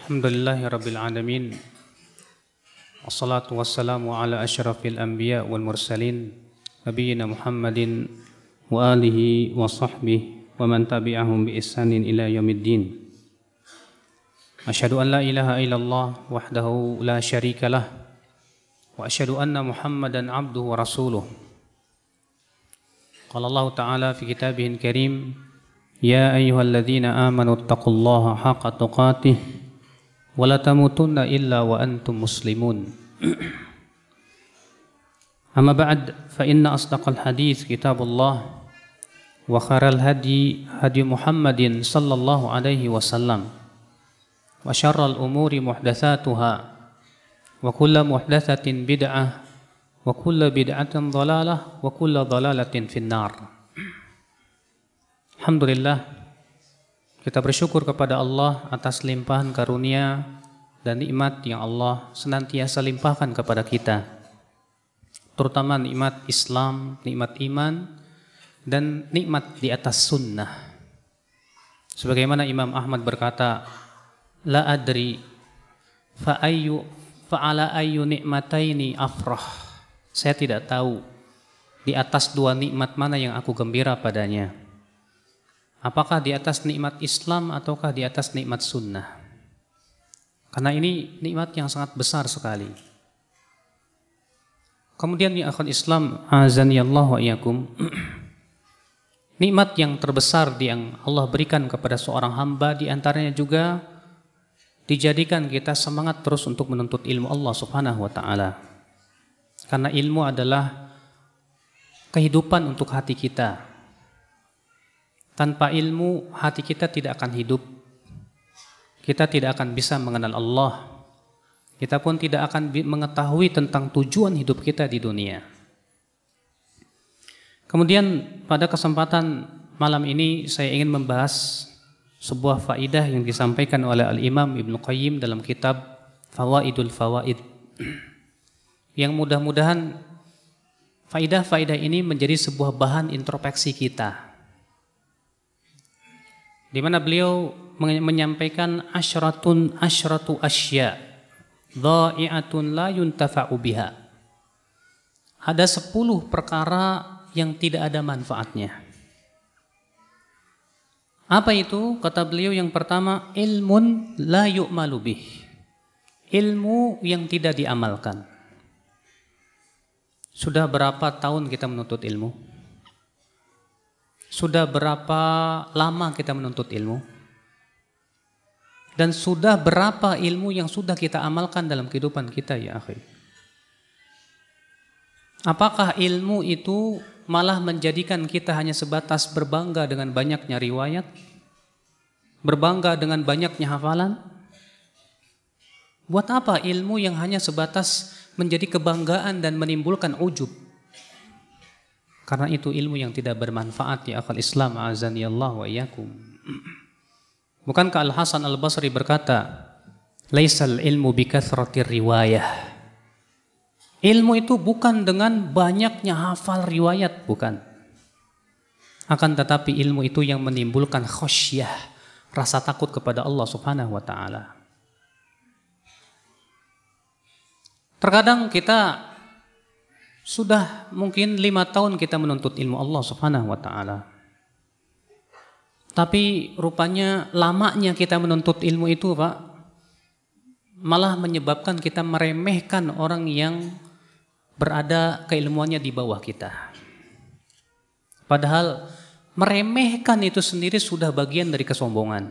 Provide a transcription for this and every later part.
Alhamdulillahirabbil alamin. Wassalatu wassalamu ala asyrafil anbiya wal mursalin nabiyina Muhammadin wa alihi wa sahbihi wa man tabi'ahum bi ihsanin ila yaumiddin. Asyhadu an la ilaha illallah wahdahu la syarikalah wa asyhadu anna Muhammadan abduhu wa rasuluh. Qala Allah Ta'ala fi kitabihil karim, ya ayyuhalladzina amanu taqullaha haqqa tuqatih wa la tamutunna illa wa antum muslimun. Amma ba'd, fa inna asdaqal hadits kitabullah wa khairal hadi hadi Muhammadin sallallahu alaihi wasallam wa syarral umuri muhdatsatuha wa kullu muhdatsatin bid'ah wa kullu bid'atin dhalalah wa kullu dhalalatin finnar. Alhamdulillah, kita bersyukur kepada Allah atas limpahan karunia dan nikmat yang Allah senantiasa limpahkan kepada kita, terutama nikmat Islam, nikmat iman, dan nikmat di atas sunnah. Sebagaimana Imam Ahmad berkata, la adri fa'ala ayyu ni'mataini afrah. Saya tidak tahu di atas dua nikmat mana yang aku gembira padanya. Apakah di atas nikmat Islam ataukah di atas nikmat sunnah? Karena ini nikmat yang sangat besar sekali. Kemudian ya akhwan Islam, azanillahu wa iyyakum, nikmat yang terbesar yang Allah berikan kepada seorang hamba di antaranya juga dijadikan kita semangat terus untuk menuntut ilmu Allah Subhanahu wa taala. Karena ilmu adalah kehidupan untuk hati kita. Tanpa ilmu, hati kita tidak akan hidup. Kita tidak akan bisa mengenal Allah. Kita pun tidak akan mengetahui tentang tujuan hidup kita di dunia. Kemudian pada kesempatan malam ini saya ingin membahas sebuah faidah yang disampaikan oleh Al-Imam Ibnu Qayyim dalam kitab Fawaidul Fawaid. Yang mudah-mudahan faidah-faidah ini menjadi sebuah bahan introspeksi kita, di mana beliau menyampaikan asyratu asya dha'i'atun la yuntafa'u biha. Ada 10 perkara yang tidak ada manfaatnya. Apa itu? Kata beliau, yang pertama, ilmun la yu'malu bih. Ilmu yang tidak diamalkan. Sudah berapa tahun kita menuntut ilmu? Sudah berapa lama kita menuntut ilmu? Dan sudah berapa ilmu yang sudah kita amalkan dalam kehidupan kita, ya akhi? Apakah ilmu itu malah menjadikan kita hanya sebatas berbangga dengan banyaknya riwayat? Berbangga dengan banyaknya hafalan? Buat apa ilmu yang hanya sebatas menjadi kebanggaan dan menimbulkan ujub? Karena itu ilmu yang tidak bermanfaat, ya akal Islam, azanillahu wa iyyakum. Bukankah Al-Hasan Al-Basri berkata, laisal ilmu bikathratir riwayah. Ilmu itu bukan dengan banyaknya hafal riwayat, bukan. Akan tetapi ilmu itu yang menimbulkan khasyah, rasa takut kepada Allah Subhanahu wa taala. Terkadang kita sudah mungkin 5 tahun kita menuntut ilmu Allah Subhanahu wa ta'ala. Tapi rupanya lamanya kita menuntut ilmu itu, Pak, malah menyebabkan kita meremehkan orang yang berada keilmuannya di bawah kita. Padahal meremehkan itu sendiri sudah bagian dari kesombongan.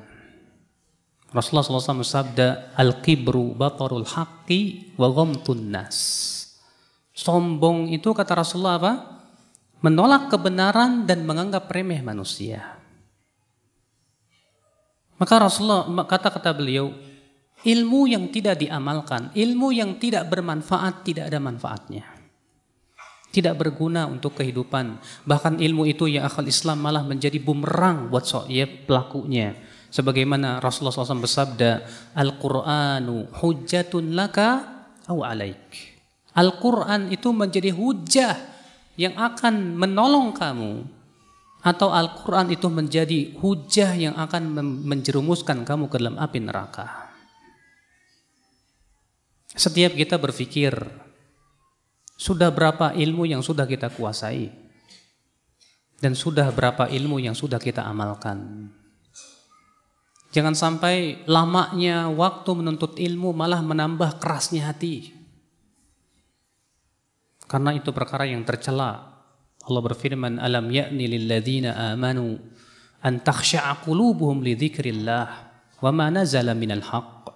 Rasulullah SAW bersabda, al-kibru batarul haqqi wa ghamtun nas. Sombong itu, kata Rasulullah, apa? Menolak kebenaran dan menganggap remeh manusia. Maka Rasulullah, kata beliau, ilmu yang tidak diamalkan, ilmu yang tidak bermanfaat, tidak ada manfaatnya. Tidak berguna untuk kehidupan. Bahkan ilmu itu, ya akhal Islam, malah menjadi bumerang buat pelakunya. Sebagaimana Rasulullah SAW bersabda, Al-Qur'anu hujjatun laka aw alaik. Al-Quran itu menjadi hujah yang akan menolong kamu, atau Al-Quran itu menjadi hujah yang akan menjerumuskan kamu ke dalam api neraka. Setiap kita berpikir, sudah berapa ilmu yang sudah kita kuasai? Dan sudah berapa ilmu yang sudah kita amalkan? Jangan sampai lamanya waktu menuntut ilmu malah menambah kerasnya hati. Karena itu perkara yang tercela. Allah berfirman, "Alam ya'ni lilladzina amanu an takhsha'a qulubuhum li dzikrillah wa ma nazala minal haqq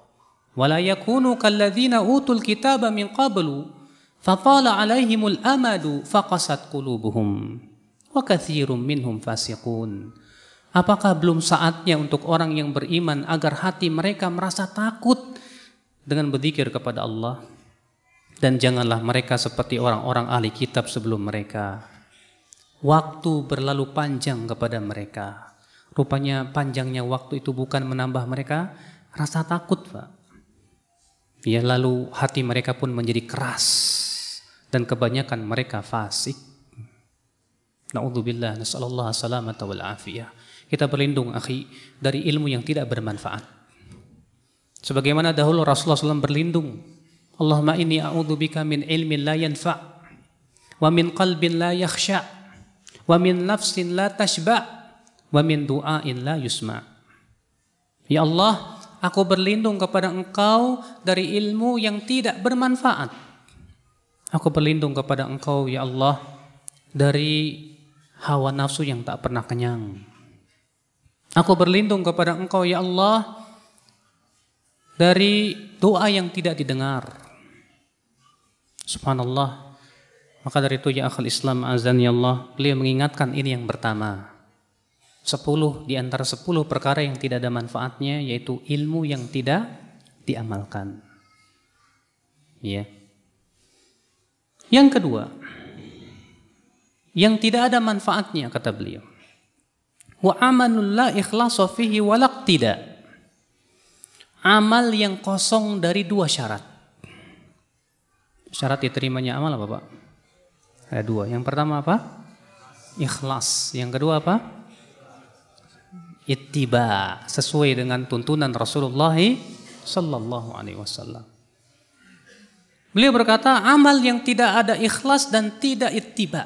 wa la yakunu kalladzina utul kitaba min qablu fatala 'alaihimul amadu faqasat qulubuhum wa katsirum minhum fasiqun." Apakah belum saatnya untuk orang yang beriman agar hati mereka merasa takut dengan berzikir kepada Allah? Dan janganlah mereka seperti orang-orang ahli kitab sebelum mereka. Waktu berlalu panjang kepada mereka. Rupanya panjangnya waktu itu bukan menambah mereka rasa takut, Pak. Ya, lalu hati mereka pun menjadi keras dan kebanyakan mereka fasik. Na'udzubillah, nasallallahu salamata wal afiyah. Kita berlindung, akhi, dari ilmu yang tidak bermanfaat. Sebagaimana dahulu Rasulullah SAW berlindung, Allahumma inni a'udzubika min ilmin la yanfa' wa min qalbin la yakhsha' wa min nafsin la tashba' wa min du'ain la yusma'. Ya Allah, aku berlindung kepada Engkau dari ilmu yang tidak bermanfaat. Aku berlindung kepada Engkau, ya Allah, dari hawa nafsu yang tak pernah kenyang. Aku berlindung kepada Engkau, ya Allah, dari doa yang tidak didengar. Subhanallah. Maka dari itu, ya akhul Islam azan ya Allah, beliau mengingatkan ini yang pertama. 10 di antara 10 perkara yang tidak ada manfaatnya, yaitu ilmu yang tidak diamalkan. Ya. Yang kedua, yang tidak ada manfaatnya, kata beliau, wa amalul la ikhlasa fihi wa laqtida. Amal yang kosong dari 2 syarat. Syarat diterimanya amal apa, Pak? Ada 2. Yang pertama apa? Ikhlas. Yang kedua apa? Ittiba, sesuai dengan tuntunan Rasulullah sallallahu alaihi wasallam. Beliau berkata, amal yang tidak ada ikhlas dan tidak ittiba,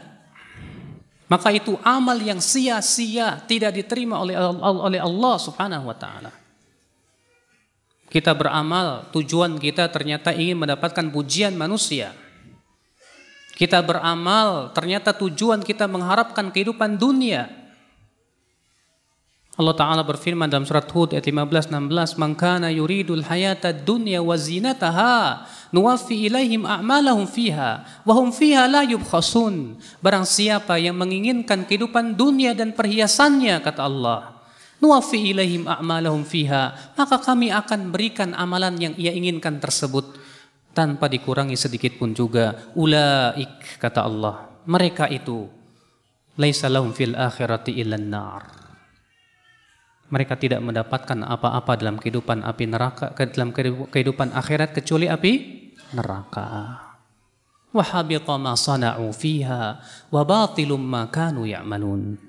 maka itu amal yang sia-sia, tidak diterima oleh Allah Subhanahu wa taala. Kita beramal, tujuan kita ternyata ingin mendapatkan pujian manusia. Kita beramal, ternyata tujuan kita mengharapkan kehidupan dunia. Allah Ta'ala berfirman dalam surat Hud ayat 15-16, "Man kana yuridul hayata dunya wa zinataha, nuwaffi ilaihim a'malahum fiha, wa hum fiha la yubkhasun." Barang siapa yang menginginkan kehidupan dunia dan perhiasannya, kata Allah, nuwaffi ilaihim a'malahum fiha, maka kami akan berikan amalan yang ia inginkan tersebut tanpa dikurangi sedikit pun juga. Ulaik, kata Allah, mereka itu laisa lahum fil akhirati illan nar. Mereka tidak mendapatkan apa-apa dalam kehidupan api neraka, dalam kehidupan akhirat kecuali api neraka. Wa habita ma sana'u fiha wa batilum ma kanu ya'malun.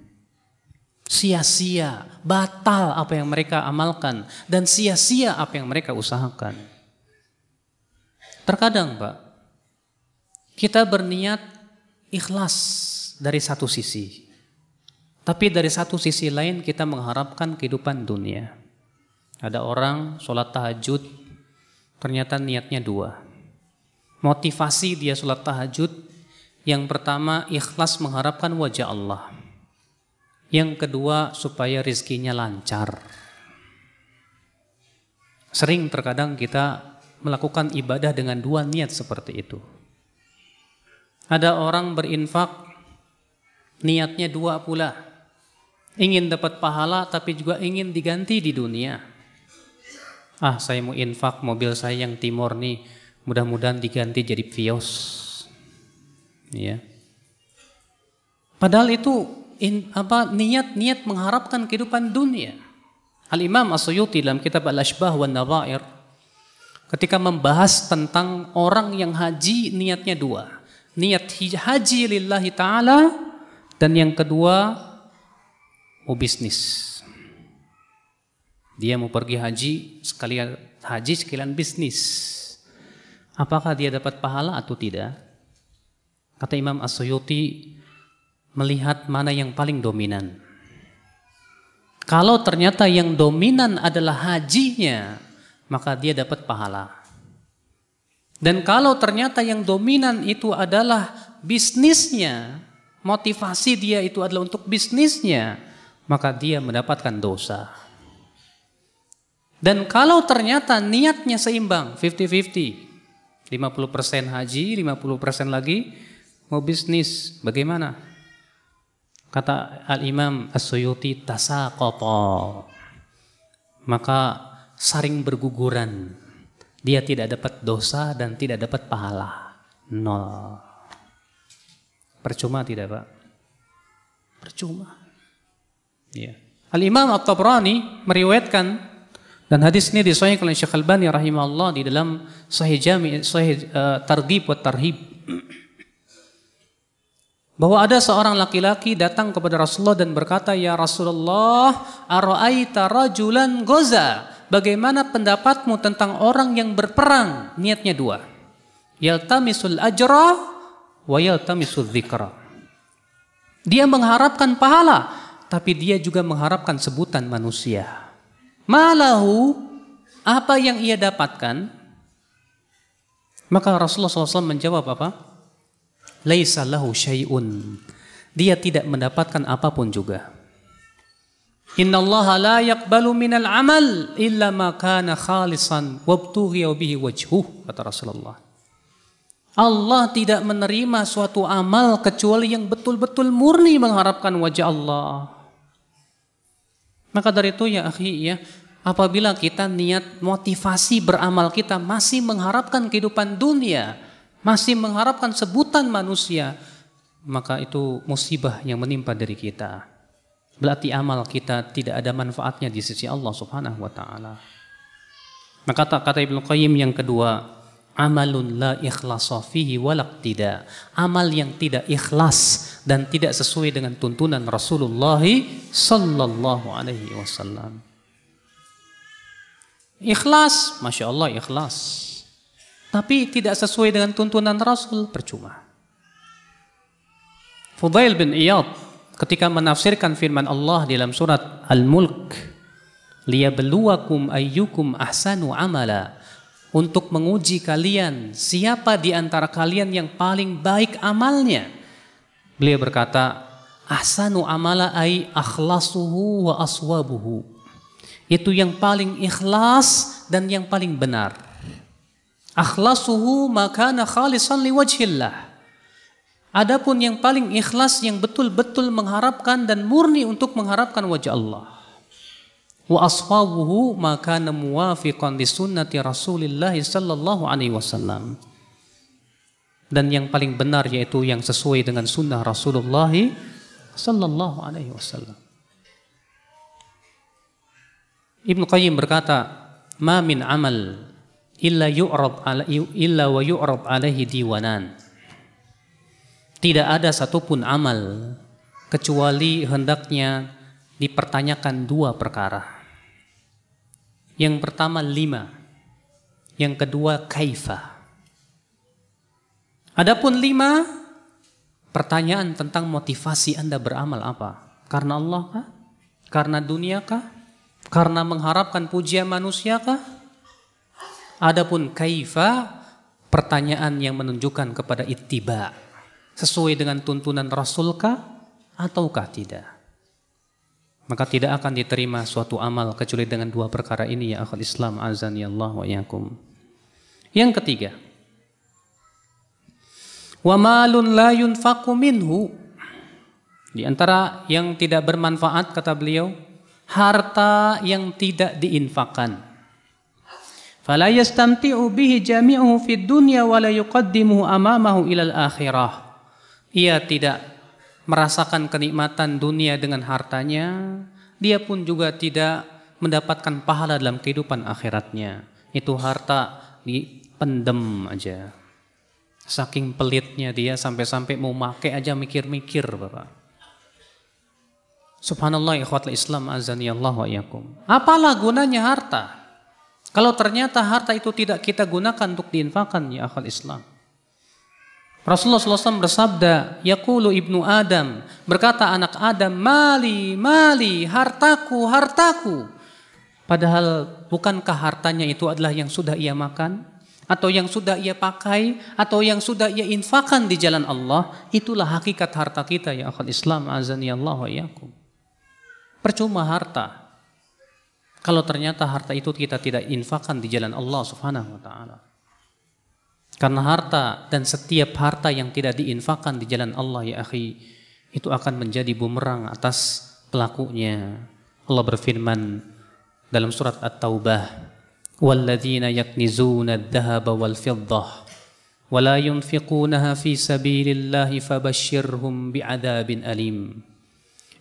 Sia-sia, batal apa yang mereka amalkan dan sia-sia apa yang mereka usahakan. Terkadang, Pak, kita berniat ikhlas dari satu sisi, tapi dari satu sisi lain kita mengharapkan kehidupan dunia. Ada orang sholat tahajud, ternyata niatnya 2. Motivasi dia sholat tahajud, yang pertama ikhlas mengharapkan wajah Allah. Yang kedua supaya rizkinya lancar. Sering terkadang kita melakukan ibadah dengan 2 niat seperti itu. Ada orang berinfak, niatnya 2 pula. Ingin dapat pahala tapi juga ingin diganti di dunia. Saya mau infak, mobil saya yang Timor nih, mudah-mudahan diganti jadi Vios. Ya. Padahal itu niat mengharapkan kehidupan dunia. Al-Imam As-Suyuti dalam kitab Al-Ashbah wan Nadhair ketika membahas tentang orang yang haji, niatnya 2. Niat haji lillahi ta'ala, dan yang kedua mau bisnis. Dia mau pergi haji sekalian bisnis. apakah dia dapat pahala atau tidak? Kata Imam As-Suyuti, melihat mana yang paling dominan. Kalau ternyata yang dominan adalah hajinya, maka dia dapat pahala. Dan kalau ternyata yang dominan itu adalah bisnisnya, motivasi dia itu adalah untuk bisnisnya, maka dia mendapatkan dosa. Dan kalau ternyata niatnya seimbang, 50-50, 50% haji, 50% lagi mau bisnis, bagaimana? Kata Al-Imam As-Suyuti, tasaqata, maka saling berguguran. Dia tidak dapat dosa dan tidak dapat pahala. Nol. Percuma tidak, Pak? Percuma. Ya. Al-Imam At-Tabrani meriwayatkan, dan hadis ini disahihkan oleh Syekh Al-Albani rahimahullah di dalam Sahih Targhib wa Tarhib, bahwa ada seorang laki-laki datang kepada Rasulullah dan berkata, "Ya Rasulullah, ara'aita rajulan ghaza?" Bagaimana pendapatmu tentang orang yang berperang? Niatnya dua. Yaltamisul ajra wa yaltamisul dzikra. Dia mengharapkan pahala, tapi dia juga mengharapkan sebutan manusia. Malahu, apa yang ia dapatkan? Maka Rasulullah SAW menjawab apa? Laisa lahu syai'un. Dia tidak mendapatkan apapun juga. Innallaha la yaqbalu minal amal illa ma kana khalisan wabtughiya bihi wajhuh, kata Rasulullah. Allah tidak menerima suatu amal kecuali yang betul-betul murni mengharapkan wajah Allah. Maka dari itu ya akhi ya, apabila kita niat motivasi beramal kita masih mengharapkan kehidupan dunia, masih mengharapkan sebutan manusia, maka itu musibah yang menimpa diri kita. Berarti amal kita tidak ada manfaatnya di sisi Allah Subhanahu wa taala. Maka kata Ibnu Qayyim yang kedua, amalun la ikhlasa fihi walaq tidak. Amal yang tidak ikhlas dan tidak sesuai dengan tuntunan Rasulullah sallallahu alaihi wasallam. Ikhlas, Masya Allah ikhlas, tapi tidak sesuai dengan tuntunan Rasul, percuma. Fudail bin Iyad ketika menafsirkan firman Allah di dalam surat Al-Mulk, liyabluwakum ayyukum ahsanu amala, untuk menguji kalian siapa di antara kalian yang paling baik amalnya. Beliau berkata, ahsanu amala ay akhlasuhu wa aswabuhu. Itu yang paling ikhlas dan yang paling benar. Akhlasuhu makana khalisan liwajhillah. Adapun yang paling ikhlas, yang betul-betul mengharapkan dan murni untuk mengharapkan wajah Allah. Wa ashabuhu makana muwafiqan li sunnati Rasulillah sallallahu alaihi wasallam. Dan yang paling benar yaitu yang sesuai dengan sunnah Rasulullah sallallahu alaihi wasallam. Ibnu Qayyim berkata, ma min amal illa wa yu'rab alaihi diwanan. Tidak ada satupun amal kecuali hendaknya dipertanyakan dua perkara. Yang pertama 5, yang kedua kaifa. Adapun 5, pertanyaan tentang motivasi Anda beramal apa? Karena Allah kah? Karena dunia kah? Karena mengharapkan pujian manusia kah? Adapun kaifa, pertanyaan yang menunjukkan kepada ittiba, sesuai dengan tuntunan Rasul kah ataukah tidak? Maka tidak akan diterima suatu amal kecuali dengan dua perkara ini ya akhul Islam azani Allah wa iyyakum. Yang ketiga, wa malun la yunfaqu minhu. Di antara yang tidak bermanfaat kata beliau, harta yang tidak diinfakkan. Fala yastamti'u bihi jami'uhu fid dunya wa la yuqaddimuhu amamahu ilal akhirah. Ia tidak merasakan kenikmatan dunia dengan hartanya, dia pun juga tidak mendapatkan pahala dalam kehidupan akhiratnya. Itu harta dipendem aja. Saking pelitnya dia sampai-sampai mau pakai aja mikir-mikir, Bapak. Subhanallah ikhwatul Islam azani Allah wa iyyakum. Apalah gunanya harta Kalau ternyata harta itu tidak kita gunakan untuk diinfakkan, ya akhal Islam. Rasulullah SAW bersabda, yaqulu ibnu Adam, berkata anak Adam, mali, mali, hartaku, hartaku. Padahal bukankah hartanya itu adalah yang sudah ia makan, atau yang sudah ia pakai, atau yang sudah ia infakkan di jalan Allah? Itulah hakikat harta kita, ya akhal Islam, azani Allah wa iyyakum. Percuma harta kalau ternyata harta itu kita tidak infakkan di jalan Allah Subhanahu wa taala. Karena harta dan setiap harta yang tidak diinfakkan di jalan Allah, ya akhi, itu akan menjadi bumerang atas pelakunya. Allah berfirman dalam surat At-Taubah, "Walladzina yaknizuna adh-dhahaba wal fiddah wa la yunfiqunaha fi sabilillahi fabashshirhum bi'adzabin alim.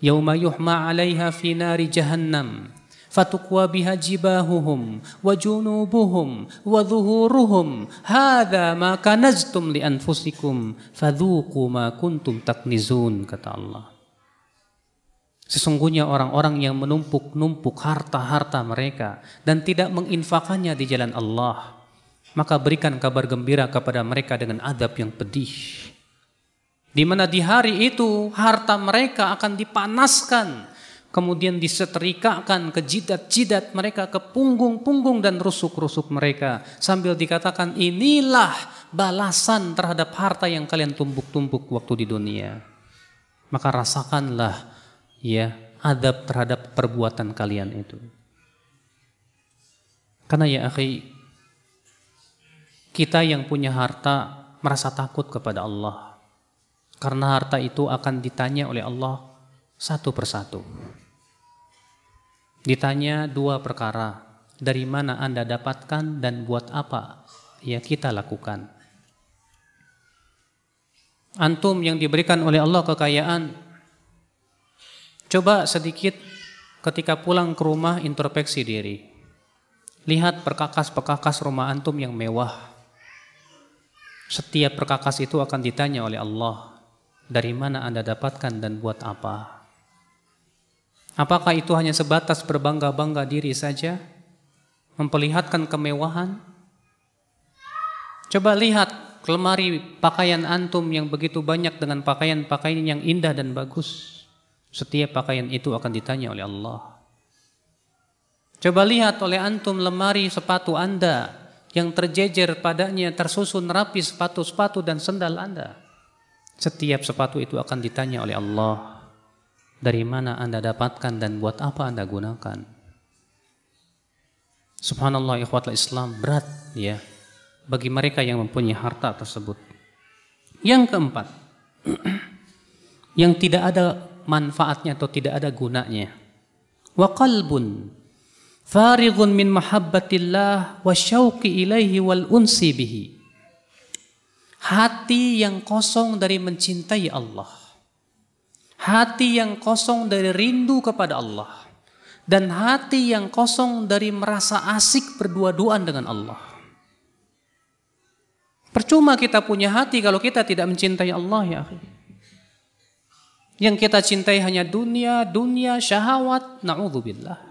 Yauma yuhma 'alaiha fi nari jahannam." Fatukwa biha jibahuhum wa junubuhum wa dhuhuruhum hadza ma kanaztum li anfusikum fadzuqu ma kuntum taknizun, kata Allah. Sesungguhnya orang-orang yang menumpuk-numpuk harta-harta mereka dan tidak menginfakannya di jalan Allah, maka berikan kabar gembira kepada mereka dengan azab yang pedih, di mana di hari itu harta mereka akan dipanaskan, kemudian disetrikakan ke jidat-jidat mereka, ke punggung-punggung dan rusuk-rusuk mereka, sambil dikatakan inilah balasan terhadap harta yang kalian tumpuk-tumpuk waktu di dunia. Maka rasakanlah ya adab terhadap perbuatan kalian itu. Karena ya akhi, kita yang punya harta merasa takut kepada Allah, karena harta itu akan ditanya oleh Allah satu persatu. Ditanya dua perkara, dari mana Anda dapatkan dan buat apa ya kita lakukan. Antum yang diberikan oleh Allah kekayaan, coba sedikit ketika pulang ke rumah introspeksi diri. Lihat perkakas-perkakas rumah antum yang mewah. Setiap perkakas itu akan ditanya oleh Allah, dari mana Anda dapatkan dan buat apa. Apakah itu hanya sebatas berbangga-bangga diri saja? Memperlihatkan kemewahan? Coba lihat lemari pakaian antum yang begitu banyak dengan pakaian-pakaian yang indah dan bagus. Setiap pakaian itu akan ditanya oleh Allah. Coba lihat oleh antum lemari sepatu Anda yang terjejer padanya, tersusun rapi sepatu-sepatu dan sendal Anda. Setiap sepatu itu akan ditanya oleh Allah. Dari mana Anda dapatkan dan buat apa Anda gunakan? Subhanallah, ikhwatul Islam, berat ya bagi mereka yang mempunyai harta tersebut. Yang keempat, yang tidak ada manfaatnya atau tidak ada gunanya. Wa qalbun farighun min mahabbatillah wa syauqi ilaihi wal unsi bihi. Hati yang kosong dari mencintai Allah. Hati yang kosong dari rindu kepada Allah, dan hati yang kosong dari merasa asik berdua-duaan dengan Allah. Percuma kita punya hati kalau kita tidak mencintai Allah, ya akhi. Yang kita cintai hanya dunia, syahwat, na'udzubillah.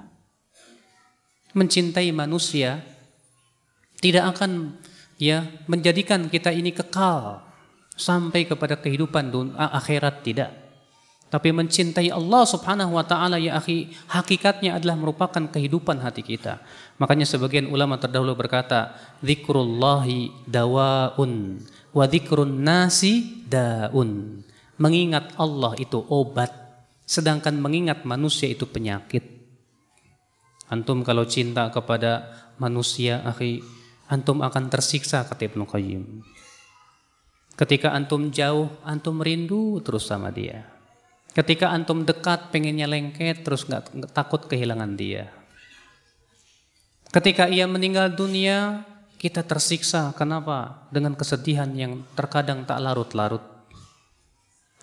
Mencintai manusia tidak akan ya menjadikan kita ini kekal sampai kepada kehidupan akhirat, tidak. Tapi mencintai Allah Subhanahu wa taala, ya akhi, hakikatnya adalah merupakan kehidupan hati kita. Makanya sebagian ulama terdahulu berkata, dzikrullahi dawaun wa dzikrun nasi daun. Mengingat Allah itu obat, sedangkan mengingat manusia itu penyakit. Antum kalau cinta kepada manusia, akhi, antum akan tersiksa, kata Ibnu Qayyim. Ketika antum jauh, antum rindu terus sama dia. Ketika antum dekat, pengennya lengket, terus nggak takut kehilangan dia. Ketika ia meninggal dunia, kita tersiksa. Kenapa? Dengan kesedihan yang terkadang tak larut-larut.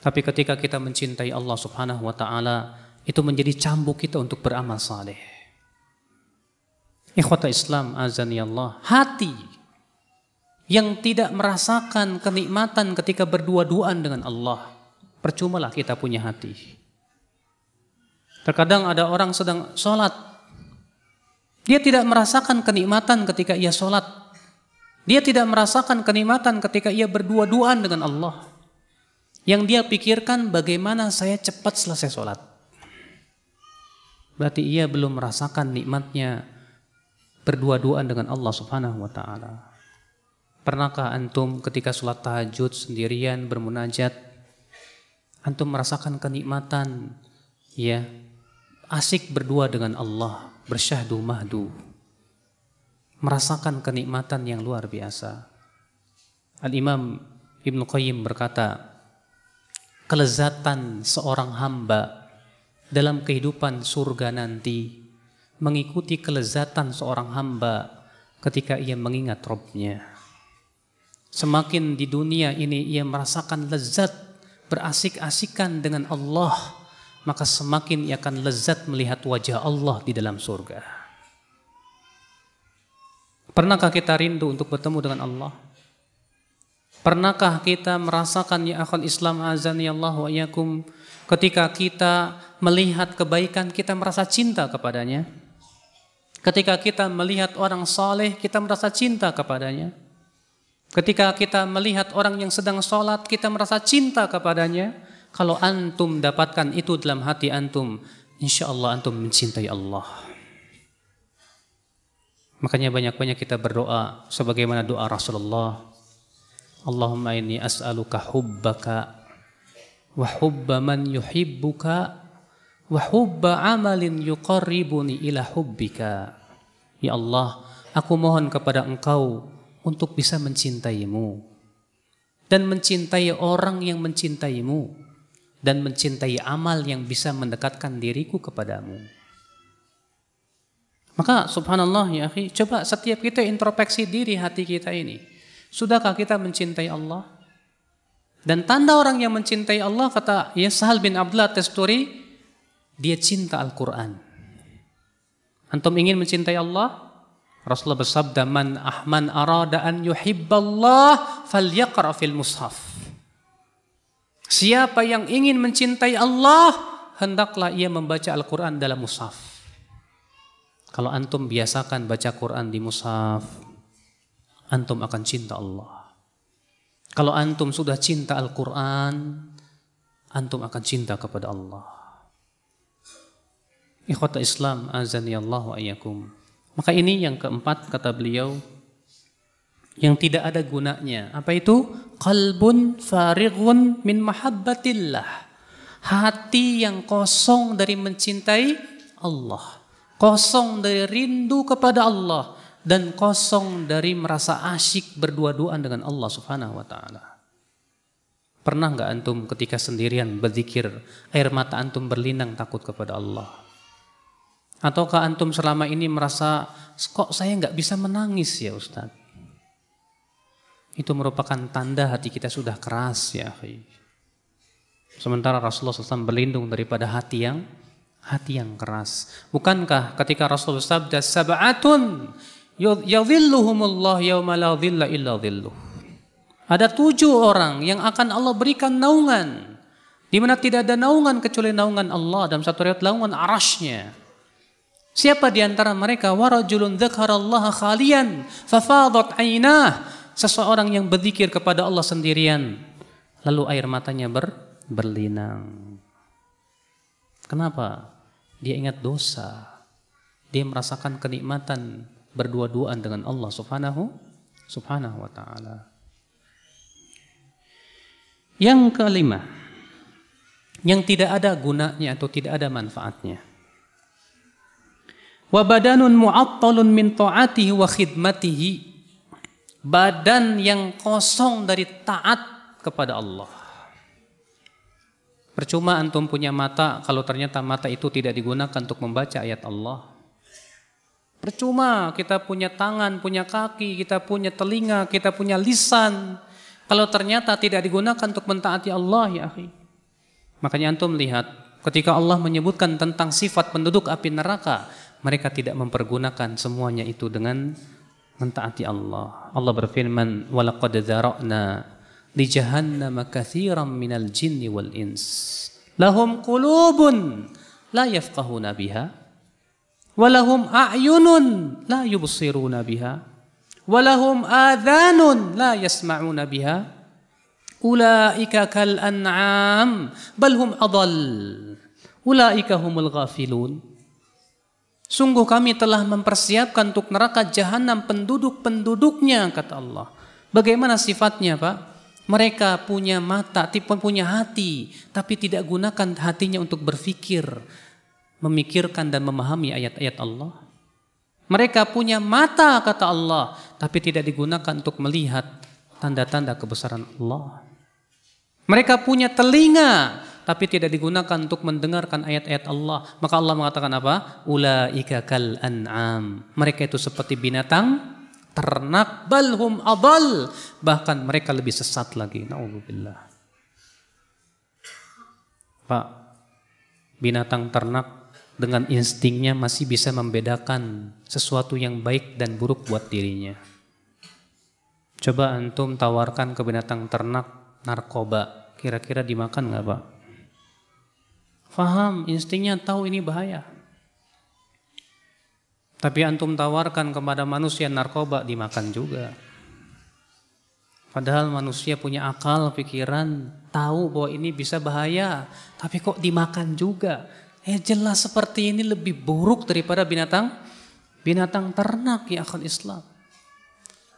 Tapi ketika kita mencintai Allah Subhanahu wa taala, itu menjadi cambuk kita untuk beramal saleh. Ikhwata Islam, azani Allah, hati yang tidak merasakan kenikmatan ketika berdua-duaan dengan Allah, percumalah kita punya hati. Terkadang ada orang sedang sholat, Dia tidak merasakan kenikmatan ketika ia sholat. Dia tidak merasakan kenikmatan ketika ia berdua-duaan dengan Allah. Yang dia pikirkan bagaimana saya cepat selesai sholat. Berarti ia belum merasakan nikmatnya berdua-duaan dengan Allah Subhanahu wa taala. Pernahkah antum ketika sholat tahajud sendirian bermunajat, antum merasakan kenikmatan ya, asik berdua dengan Allah, bersyahdu mahdu, merasakan kenikmatan yang luar biasa. Al-Imam Ibnu Qayyim berkata, kelezatan seorang hamba dalam kehidupan surga nanti mengikuti kelezatan seorang hamba ketika ia mengingat Rabb-Nya. Semakin di dunia ini ia merasakan lezat berasik-asikan dengan Allah, maka semakin ia akan lezat melihat wajah Allah di dalam surga. Pernahkah kita rindu untuk bertemu dengan Allah? Pernahkah kita merasakan ya akhal Islam azani Allah wa iyyakum, ketika kita melihat kebaikan kita merasa cinta kepadanya? Ketika kita melihat orang saleh kita merasa cinta kepadanya? Ketika kita melihat orang yang sedang sholat kita merasa cinta kepadanya? Kalau antum dapatkan itu dalam hati antum, insya Allah antum mencintai Allah. Makanya banyak-banyak kita berdoa sebagaimana doa Rasulullah. Allahumma inni as'aluka hubbaka wa hubba man yuhibbuka wa hubba amalin yuqarribuni ila hubbika. Ya Allah, aku mohon kepada Engkau untuk bisa mencintaimu dan mencintai orang yang mencintaimu dan mencintai amal yang bisa mendekatkan diriku kepadamu. Maka subhanallah ya akhi, coba setiap kita introspeksi diri hati kita ini. Sudahkah kita mencintai Allah? Dan tanda orang yang mencintai Allah, kata ya Sahal bin Abdullah Tasturi, dia cinta Al-Quran. Antum ingin mencintai Allah? Rasulullah bersabda, man arada an yuhibballah falyaqra fil mushaf. Siapa yang ingin mencintai Allah, hendaklah ia membaca Al-Quran dalam mushaf. Kalau antum biasakan baca Quran di mushaf, antum akan cinta Allah. Kalau antum sudah cinta Al-Quran, antum akan cinta kepada Allah. Ikhwata Islam azani Allah wa iyyakum. Maka ini yang keempat kata beliau, yang tidak ada gunanya. Apa itu? Qalbun farighun min mahabbatillah. Hati yang kosong dari mencintai Allah, kosong dari rindu kepada Allah, dan kosong dari merasa asyik berdua-duaan dengan Allah Subhanahu wa taala. Pernah enggak antum ketika sendirian berzikir, air mata antum berlinang takut kepada Allah? Ataukah antum selama ini merasa, kok saya enggak bisa menangis ya Ustaz? Itu merupakan tanda hati kita sudah keras ya akhi. Sementara Rasulullah SAW berlindung daripada hati yang keras. Bukankah ketika Rasulullah sabda, sab'atun yadhilluhumullah yawma la dhilla illa dhilluh. Ada 7 orang yang akan Allah berikan naungan, di mana tidak ada naungan kecuali naungan Allah, dalam satu riwayat naungan arasy-Nya. Siapa di antara mereka? Warajulun dzakarallaha khalian fafadat ainah. Seseorang yang berzikir kepada Allah sendirian, lalu air matanya berlinang. Kenapa? Dia ingat dosa. Dia merasakan kenikmatan berdua-duaan dengan Allah Subhanahu wa taala. Yang kelima, yang tidak ada gunanya atau tidak ada manfaatnya. Wa badanun mu'attalun min ta'atihi wa khidmatihi. Badan yang kosong dari taat kepada Allah. Percuma antum punya mata kalau ternyata mata itu tidak digunakan untuk membaca ayat Allah. Percuma kita punya tangan, punya kaki, kita punya telinga, kita punya lisan, kalau ternyata tidak digunakan untuk mentaati Allah ya akhi. Makanya antum lihat ketika Allah menyebutkan tentang sifat penduduk api neraka, mereka tidak mempergunakan semuanya itu dengan mentaati Allah. Allah berfirman, walaqad dzara'na li jahannama katsiran minal jinni wal ins lahum qulubun la yafqahuna biha. Walahum a'yunun la yubsiruna biha. Walahum adhanun la yasma'una biha. Ulaika kal an'am bal hum adall. Ulaika humul ghafilun. Sungguh kami telah mempersiapkan untuk neraka jahanam penduduk-penduduknya, kata Allah. Bagaimana sifatnya, Pak? Mereka punya mata, punya hati, tapi tidak gunakan hatinya untuk berpikir, memikirkan dan memahami ayat-ayat Allah. Mereka punya mata, kata Allah, tapi tidak digunakan untuk melihat tanda-tanda kebesaran Allah. Mereka punya telinga, tapi tidak digunakan untuk mendengarkan ayat-ayat Allah. Maka Allah mengatakan apa? Ulaika kal an'am. Mereka itu seperti binatang ternak, balhum adall. Bahkan mereka lebih sesat lagi. Na'udzubillah. Pak, binatang ternak dengan instingnya masih bisa membedakan sesuatu yang baik dan buruk buat dirinya. Coba antum tawarkan ke binatang ternak narkoba, kira-kira dimakan nggak, Pak? Faham, instingnya tahu ini bahaya. Tapi antum tawarkan kepada manusia narkoba, dimakan juga. Padahal manusia punya akal, pikiran, tahu bahwa ini bisa bahaya, tapi kok dimakan juga. Jelas seperti ini lebih buruk daripada binatang ternak, ya akhwat Islam.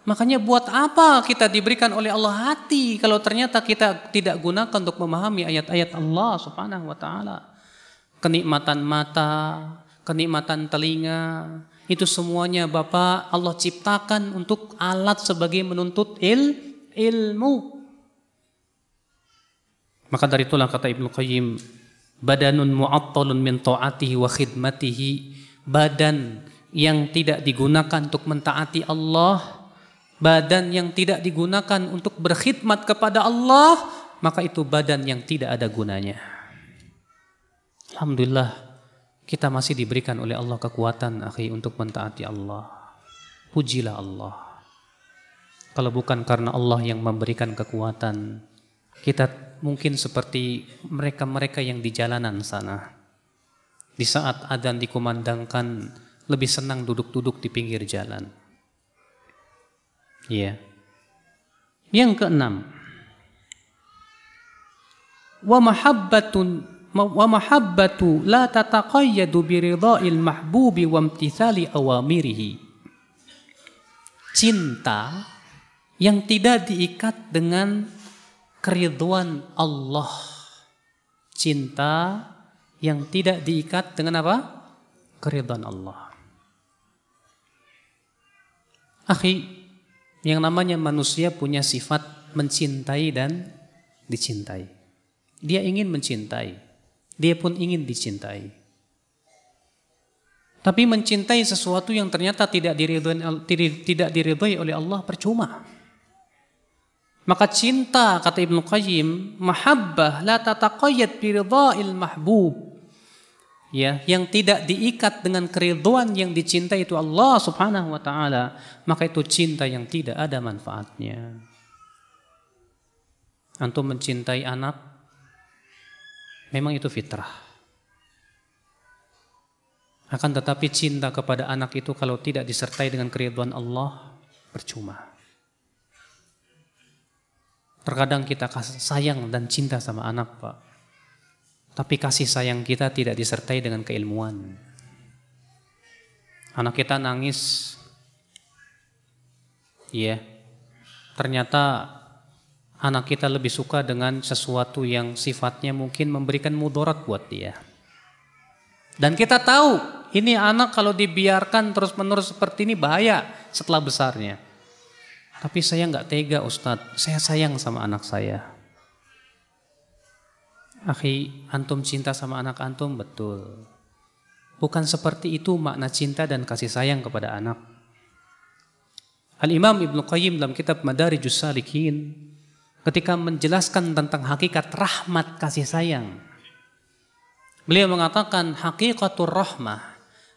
Makanya buat apa kita diberikan oleh Allah hati kalau ternyata kita tidak gunakan untuk memahami ayat-ayat Allah Subhanahu wa taala. Kenikmatan mata, kenikmatan telinga, itu semuanya Bapak Allah ciptakan untuk alat sebagai menuntut ilmu. Maka dari itulah kata Ibnu Qayyim, badanun mu'attalun min ta'atihi wa khidmatihi, badan yang tidak digunakan untuk mentaati Allah, badan yang tidak digunakan untuk berkhidmat kepada Allah, maka itu badan yang tidak ada gunanya. Alhamdulillah kita masih diberikan oleh Allah kekuatan, akhi, untuk mentaati Allah. Pujilah Allah. Kalau bukan karena Allah yang memberikan kekuatan, kita mungkin seperti mereka-mereka yang di jalanan sana. Di saat adzan dikumandangkan, lebih senang duduk-duduk di pinggir jalan. Iya. Yang keenam, wa mahabbatu la tataqayyadu biridha'il mahbubi wa imtithali awamirihi. Cinta yang tidak diikat dengan keridhaan Allah. Cinta yang tidak diikat dengan apa? Keridhaan Allah. Akhi, yang namanya manusia punya sifat mencintai dan dicintai. Dia ingin mencintai, dia pun ingin dicintai. Tapi mencintai sesuatu yang ternyata tidak diridhai oleh Allah percuma. Maka cinta, kata Ibnu Qayyim, mahabbah la tataqayyad bi ridha'il mahbub. Ya, yang tidak diikat dengan keridhaan yang dicintai itu Allah Subhanahu wa taala, maka itu cinta yang tidak ada manfaatnya. Antum mencintai anak, memang itu fitrah. Akan tetapi cinta kepada anak itu kalau tidak disertai dengan keridhaan Allah, percuma. Terkadang kita sayang dan cinta sama anak, Pak. Tapi kasih sayang kita tidak disertai dengan keilmuan. Anak kita nangis, ya, ternyata anak kita lebih suka dengan sesuatu yang sifatnya mungkin memberikan mudarat buat dia. Dan kita tahu, ini anak kalau dibiarkan terus-menerus seperti ini bahaya setelah besarnya. Tapi saya nggak tega, Ustadz, saya sayang sama anak saya. Akhi, antum cinta sama anak antum, betul. Bukan seperti itu makna cinta dan kasih sayang kepada anak. Al-Imam Ibnu Qayyim dalam kitab Madarijus Salikin, ketika menjelaskan tentang hakikat rahmat kasih sayang, beliau mengatakan hakikatur rahmah,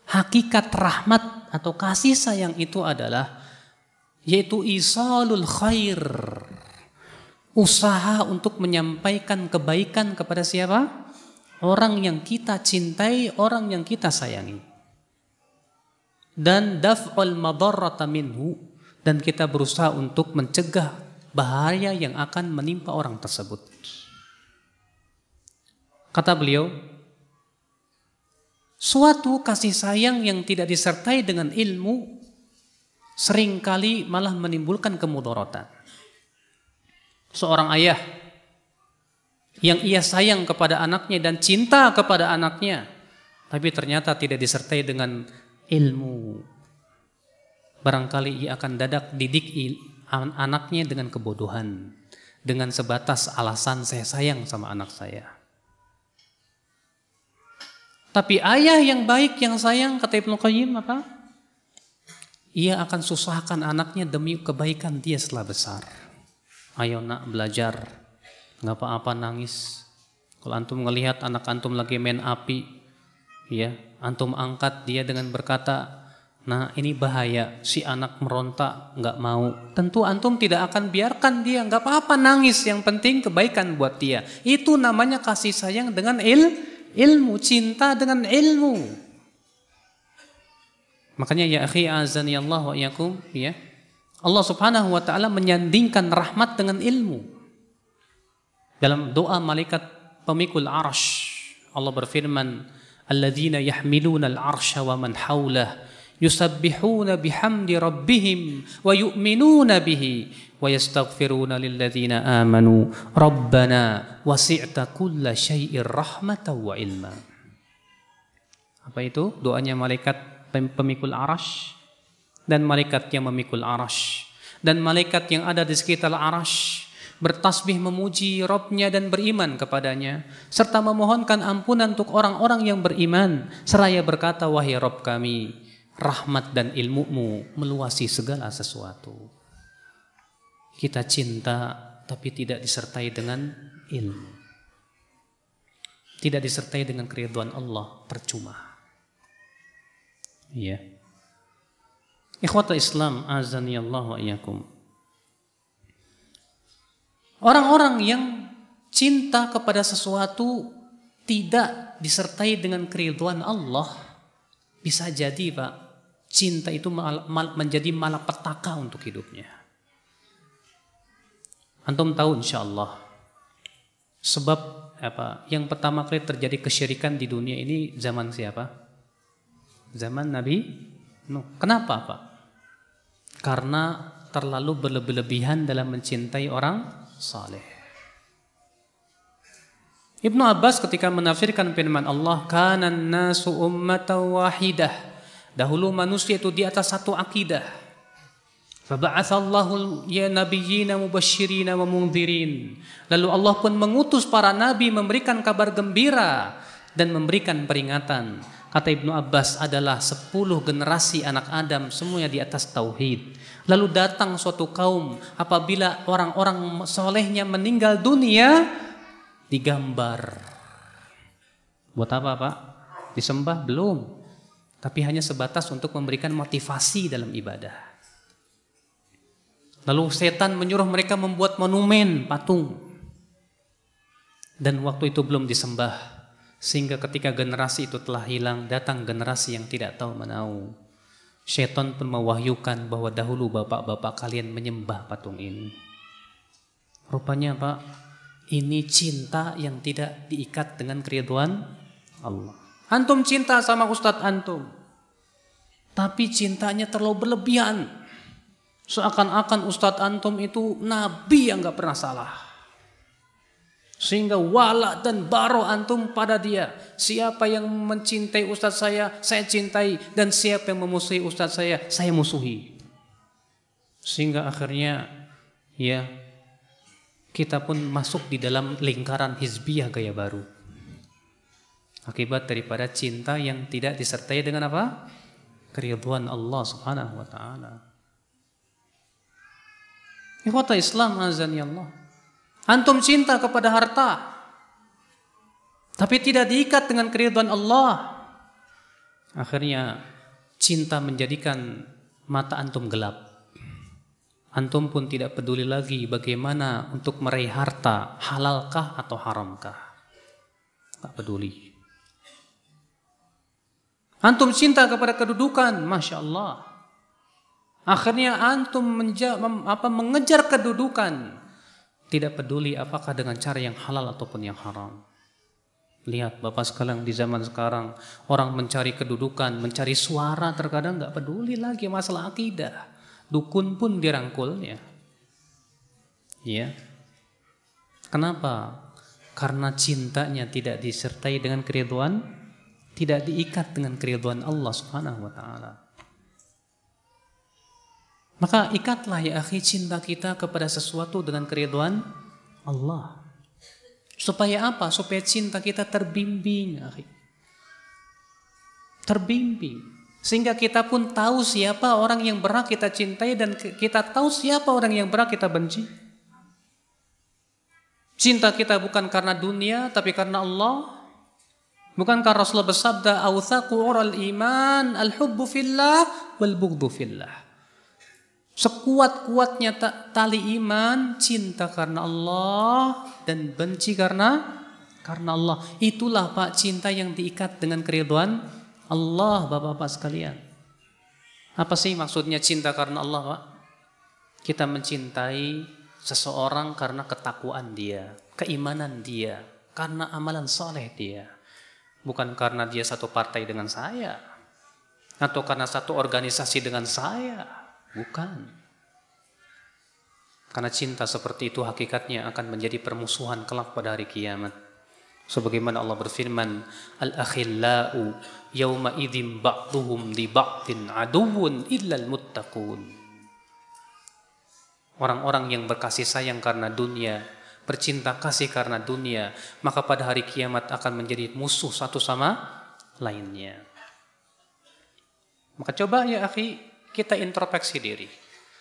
hakikat rahmat atau kasih sayang itu adalah yaitu isalul khair, usaha untuk menyampaikan kebaikan kepada siapa? Orang yang kita cintai, orang yang kita sayangi. dan daf'ul madarrata minhu, dan kita berusaha untuk mencegah bahaya yang akan menimpa orang tersebut. Kata beliau, suatu kasih sayang yang tidak disertai dengan ilmu seringkali malah menimbulkan kemudaratan. Seorang ayah yang ia sayang kepada anaknya dan cinta kepada anaknya, tapi ternyata tidak disertai dengan ilmu, barangkali ia akan didik anaknya dengan kebodohan, dengan sebatas alasan saya sayang sama anak saya. Tapi ayah yang baik, yang sayang, kata Ibnu Qayyim apa? Ia akan susahkan anaknya demi kebaikan dia setelah besar. Ayo nak belajar, nggak apa-apa nangis. Kalau antum ngelihat anak antum lagi main api, ya, antum angkat dia dengan berkata, nah ini bahaya, si anak meronta nggak mau. Tentu antum tidak akan biarkan dia, nggak apa-apa nangis, yang penting kebaikan buat dia. Itu namanya kasih sayang dengan ilmu, cinta dengan ilmu. Makanya ya akhi azani Allah wa iyyakum, ya, Allah Subhanahu wa taala menyandingkan rahmat dengan ilmu. Dalam doa malaikat pemikul arsy, Allah berfirman, alladzina yahmiluna al-arsya wa man haulah yusabbihuna bihamdi rabbihim wa yu'minuna bihi wa yastaghfiruna lilladzina amanu rabbana wasi'ta kulla syai'ir rahmatan wa ilma. Apa itu? Doanya malaikat pemikul arsy dan malaikat yang memikul arsy dan malaikat yang ada di sekitar arsy bertasbih memuji Rabbnya dan beriman kepadanya serta memohonkan ampunan untuk orang-orang yang beriman seraya berkata, wahai Rabb kami, rahmat dan ilmumu meluasi segala sesuatu. Kita cinta tapi tidak disertai dengan ilmu, tidak disertai dengan keridhaan Allah, percuma. Ya. Ikhwatul Islam azani Allah wa iyyakum. Orang-orang yang cinta kepada sesuatu tidak disertai dengan keridhaan Allah, bisa jadi Pak, cinta itu menjadi malapetaka untuk hidupnya. Antum tahu insyaallah sebab apa? Yang pertama kali terjadi kesyirikan di dunia ini zaman siapa? Zaman Nabi Nuh. Kenapa Pak? Karena terlalu berlebihan dalam mencintai orang saleh. Ibnu Abbas ketika menafsirkan firman Allah, kanan nasu ummatan wahidah, dahulu manusia itu di atas satu akidah. Faba'atsallahu ya nabiyyina mubasysyirina wa mundhirin. Lalu Allah pun mengutus para nabi memberikan kabar gembira dan memberikan peringatan. Kata Ibnu Abbas adalah 10 generasi anak Adam semuanya di atas tauhid. Lalu datang suatu kaum, apabila orang-orang solehnya meninggal dunia, digambar. Buat apa Pak? Disembah? Belum. Tapi hanya sebatas untuk memberikan motivasi dalam ibadah. Lalu setan menyuruh mereka membuat monumen, patung. Dan waktu itu belum disembah. Sehingga ketika generasi itu telah hilang, datang generasi yang tidak tahu menau. Syaitan pun mewahyukan bahwa dahulu bapak-bapak kalian menyembah patung ini. Rupanya Pak, ini cinta yang tidak diikat dengan keridhaan Allah. Antum cinta sama ustadz antum, tapi cintanya terlalu berlebihan. Seakan-akan ustadz antum itu nabi yang gak pernah salah. Sehingga wala dan baro antum pada dia. Siapa yang mencintai ustadz saya cintai. Dan siapa yang memusuhi ustadz saya musuhi. Sehingga akhirnya ya kita pun masuk di dalam lingkaran hizbiyah gaya baru. Akibat daripada cinta yang tidak disertai dengan apa? Keridhaan Allah Subhanahu wa taala. Ikhwata Islam azani Allah. Antum cinta kepada harta, tapi tidak diikat dengan keridhaan Allah. Akhirnya cinta menjadikan mata antum gelap. Antum pun tidak peduli lagi bagaimana untuk meraih harta, halalkah atau haramkah. Tak peduli. Antum cinta kepada kedudukan, Masya Allah. Akhirnya antum mengejar kedudukan. Tidak peduli apakah dengan cara yang halal ataupun yang haram. Lihat Bapak sekalian, di zaman sekarang orang mencari kedudukan, mencari suara, terkadang nggak peduli lagi masalah akidah. Dukun pun dirangkulnya. Ya. Kenapa? Karena cintanya tidak disertai dengan keridhaan, tidak diikat dengan keridhaan Allah Subhanahu wa taala. Maka ikatlah ya akhi cinta kita kepada sesuatu dengan keridhaan Allah. Supaya apa? Supaya cinta kita terbimbing, akhi. Terbimbing. Sehingga kita pun tahu siapa orang yang berhak kita cintai dan kita tahu siapa orang yang berhak kita benci. Cinta kita bukan karena dunia tapi karena Allah. Bukankah Rasulullah bersabda, "Awthaqu ural iman al-hubbu fillah wal bughdhu fillah." Sekuat-kuatnya tali iman, cinta karena Allah dan benci karena Allah. Itulah Pak cinta yang diikat dengan keridhaan Allah, Bapak-bapak sekalian. Apa sih maksudnya cinta karena Allah, Pak? Kita mencintai seseorang karena ketakwaan dia, keimanan dia, karena amalan soleh dia. Bukan karena dia satu partai dengan saya, atau karena satu organisasi dengan saya. Bukan. Karena cinta seperti itu hakikatnya akan menjadi permusuhan kelak pada hari kiamat. Sebagaimana Allah berfirman, "Al-akhillau yawma idzin ba'dhum li ba'din aduwwun illal muttaqun." Orang-orang yang berkasih sayang karena dunia, bercinta kasih karena dunia, maka pada hari kiamat akan menjadi musuh satu sama lainnya. Maka coba ya akhi, kita introspeksi diri.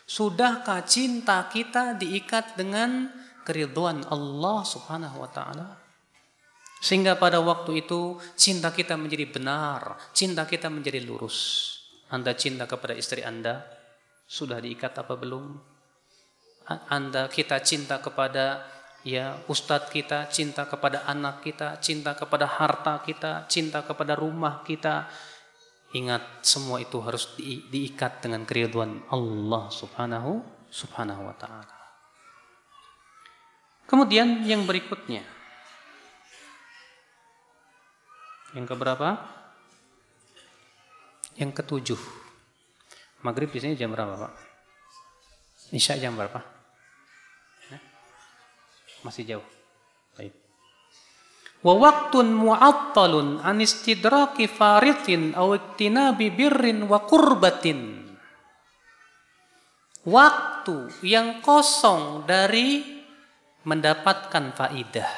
Sudahkah cinta kita diikat dengan keridhaan Allah Subhanahu wa taala? Sehingga pada waktu itu cinta kita menjadi benar, cinta kita menjadi lurus. Anda cinta kepada istri Anda, sudah diikat apa belum? Kita cinta kepada ustadz kita, cinta kepada anak kita, cinta kepada harta kita, cinta kepada rumah kita. Ingat, semua itu harus diikat dengan keridhaan Allah subhanahu wa ta'ala. Kemudian yang berikutnya, yang keberapa? Yang ketujuh. Maghrib di sini jam berapa, Pak? Isya jam berapa? Masih jauh. Baik. Wa waqtun mu'attalun an istidraki faridin aw iktinabi birrin wa qurbatin. Waktu yang kosong dari mendapatkan faidah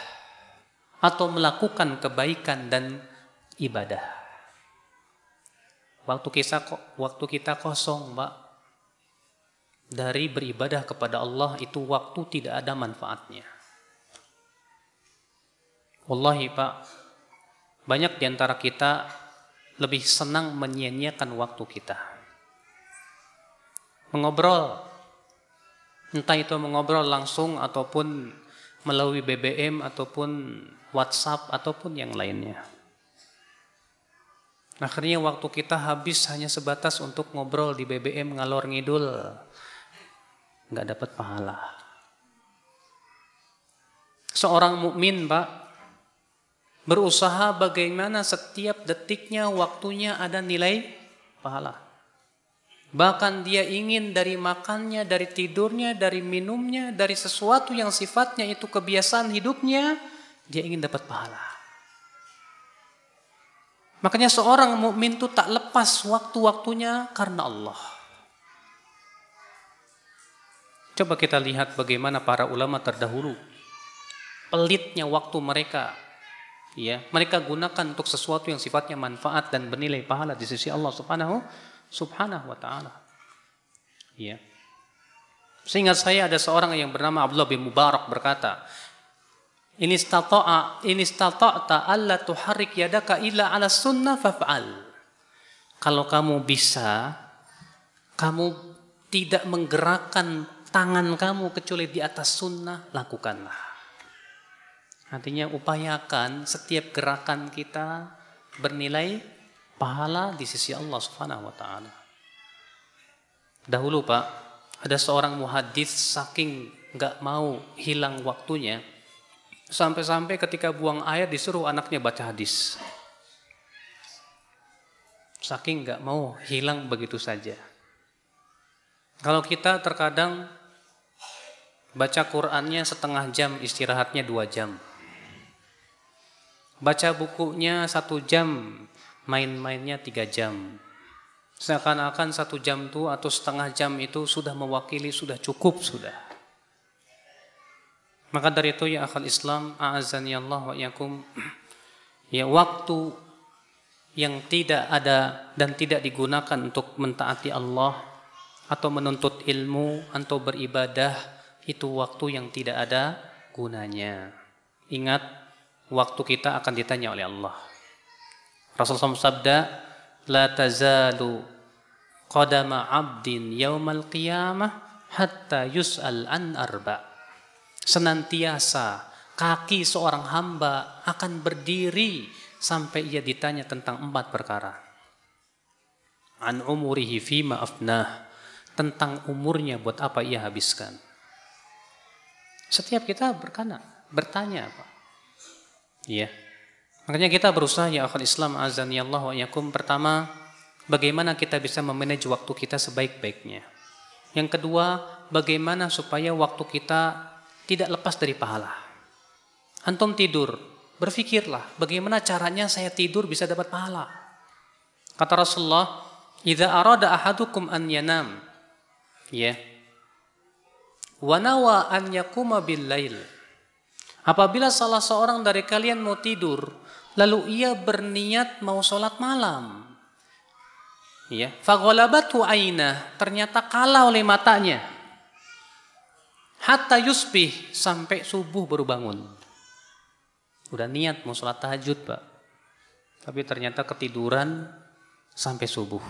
atau melakukan kebaikan dan ibadah. Waktu kita kosong, Pak, dari beribadah kepada Allah, itu waktu tidak ada manfaatnya. Wallahi Pak, banyak di antara kita lebih senang menyia-nyiakan waktu kita. Mengobrol, entah itu mengobrol langsung ataupun melalui BBM ataupun WhatsApp ataupun yang lainnya. Akhirnya waktu kita habis hanya sebatas untuk ngobrol di BBM ngalor ngidul, nggak dapat pahala. Seorang mukmin, Pak, berusaha bagaimana setiap detiknya, waktunya ada nilai pahala. Bahkan dia ingin dari makannya, dari tidurnya, dari minumnya, dari sesuatu yang sifatnya itu kebiasaan hidupnya, dia ingin dapat pahala. Makanya seorang mukmin itu tak lepas waktu-waktunya karena Allah. Coba kita lihat bagaimana para ulama terdahulu, pelitnya waktu mereka. Ya, mereka gunakan untuk sesuatu yang sifatnya manfaat dan bernilai pahala di sisi Allah Subhanahu wa ta'ala. Ya. Seingat saya ada seorang yang bernama Abdullah bin Mubarak berkata, "In istata'ta alla tuharrik yadaka illa 'ala sunnah faf'al." Kalau kamu bisa, kamu tidak menggerakkan tangan kamu kecuali di atas sunnah, lakukanlah. Artinya upayakan setiap gerakan kita bernilai pahala di sisi Allah Subhanahu wa taala. Dahulu Pak, ada seorang muhadits saking nggak mau hilang waktunya, sampai-sampai ketika buang air disuruh anaknya baca hadis. Saking nggak mau hilang begitu saja. Kalau kita terkadang baca Qur'annya setengah jam, istirahatnya 2 jam. Baca bukunya 1 jam, main-mainnya 3 jam. Seakan-akan 1 jam itu atau setengah jam itu sudah mewakili, sudah cukup sudah. Maka dari itu ya akhal Islam, a'azani Allah wa iyakum, ya waktu yang tidak ada dan tidak digunakan untuk mentaati Allah atau menuntut ilmu atau beribadah, itu waktu yang tidak ada gunanya. Ingat, waktu kita akan ditanya oleh Allah. Rasulullah SAW sabda, la tazalu qadama abdin yaumal qiyamah hatta yus'al an arba. Senantiasa kaki seorang hamba akan berdiri sampai ia ditanya tentang 4 perkara. An umurihi fima afnah, tentang umurnya buat apa ia habiskan. Setiap kita bertanya apa? Iya. Makanya kita berusaha ya akhul Islam azani Allah wa iyakum. Pertama, bagaimana kita bisa memanage waktu kita sebaik-baiknya. Yang kedua, bagaimana supaya waktu kita tidak lepas dari pahala. Antum tidur, berfikirlah bagaimana caranya saya tidur bisa dapat pahala. Kata Rasulullah, "Idza arada ahadukum an yanam." Ya. Wa nawa an yaquma bil lail. Apabila salah seorang dari kalian mau tidur, lalu ia berniat mau sholat malam. Ya, faghalabathu ainah, ternyata kalah oleh matanya. Hatta yusbih, sampai subuh baru bangun. Udah niat mau sholat tahajud Pak, tapi ternyata ketiduran sampai subuh.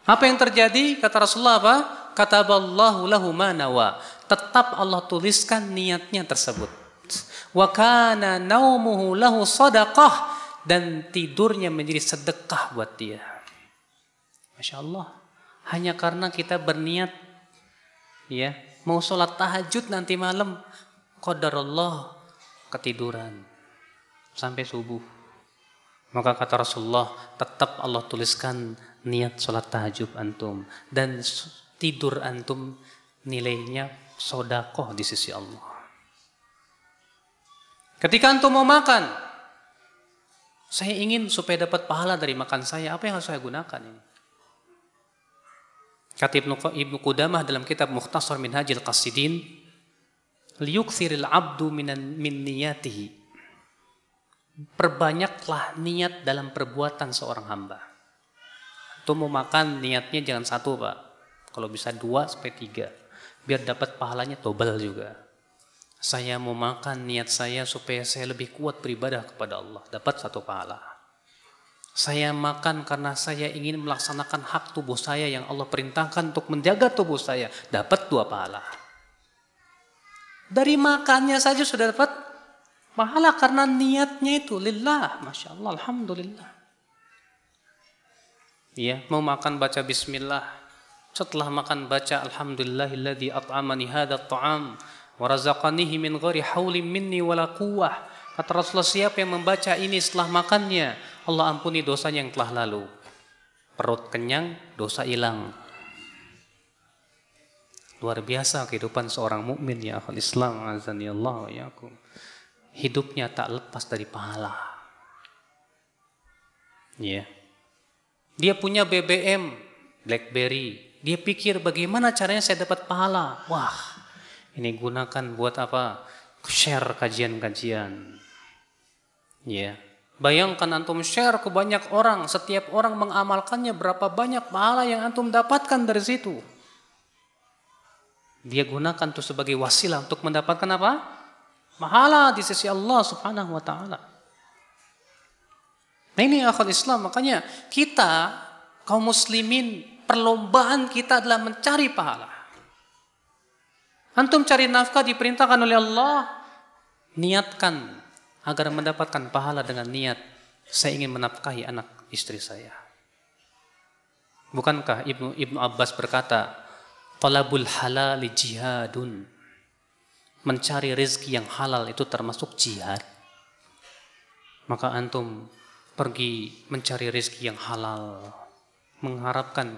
Apa yang terjadi? Kata Rasulullah apa? Kataballahu lahu ma nawa. Tetap Allah tuliskan niatnya tersebut. Wa kana naumuhu lahu sadaqah, dan tidurnya menjadi sedekah buat dia. Masya Allah. Hanya karena kita berniat ya mau sholat tahajud nanti malam, qadarullah ketiduran sampai subuh. Maka kata Rasulullah, tetap Allah tuliskan niat sholat tahajud antum, dan tidur antum nilainya sodakoh di sisi Allah. Ketika antum mau makan, saya ingin supaya dapat pahala dari makan saya, apa yang harus saya gunakan ini? Kata Ibnu Qudamah dalam kitab Mukhtasar Minhajil Qasidin, liyukthiril abdu min niyatihi. Perbanyaklah niat dalam perbuatan seorang hamba. Itu mau makan niatnya jangan 1 Pak. Kalau bisa 2 sampai 3. Biar dapat pahalanya double juga. Saya mau makan niat saya supaya saya lebih kuat beribadah kepada Allah. Dapat 1 pahala. Saya makan karena saya ingin melaksanakan hak tubuh saya yang Allah perintahkan untuk menjaga tubuh saya. Dapat 2 pahala. Dari makannya saja sudah dapat pahala karena niatnya itu lillah. Masya Allah, alhamdulillah. Ya, mau makan baca bismillah. Setelah makan baca alhamdulillahilladzi at'amani hadzal ta'am wa razaqanihi min ghairi haulin minni wala quwwah. Kata Rasulullah, siapa yang membaca ini setelah makannya, Allah ampuni dosanya yang telah lalu. Perut kenyang, dosa hilang. Luar biasa kehidupan seorang mukmin ya akhul Islam azani Allah wa iyakum. Hidupnya tak lepas dari pahala. Ya. Dia punya BBM, BlackBerry. Dia pikir bagaimana caranya saya dapat pahala. Wah, ini gunakan buat apa? Share kajian-kajian. Ya. Bayangkan antum share ke banyak orang, setiap orang mengamalkannya, berapa banyak pahala yang antum dapatkan dari situ. Dia gunakan itu sebagai wasilah untuk mendapatkan apa? Pahala di sisi Allah Subhanahu wa taala. Nah ini akhul Islam, makanya kita kaum muslimin, perlombaan kita adalah mencari pahala. Antum cari nafkah diperintahkan oleh Allah, niatkan agar mendapatkan pahala dengan niat saya ingin menafkahi anak istri saya. Bukankah Ibnu Abbas berkata, talabul halal jihadun. Mencari rezeki yang halal itu termasuk jihad. Maka antum pergi mencari rezeki yang halal, mengharapkan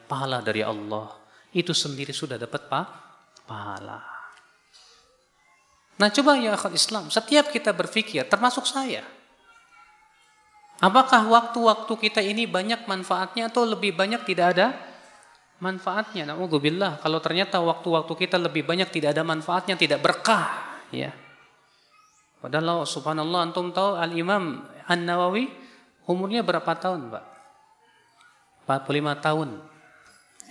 pahala dari Allah. Itu sendiri sudah dapat pahala. Nah coba ya akhwat Islam, setiap kita berpikir, termasuk saya, apakah waktu-waktu kita ini banyak manfaatnya atau lebih banyak tidak ada manfaatnya? Na'udzubillah, kalau ternyata waktu-waktu kita lebih banyak tidak ada manfaatnya, tidak berkah, ya. Padahal subhanallah, antum tahu Al-Imam An-Nawawi umurnya berapa tahun, Pak? 45 tahun.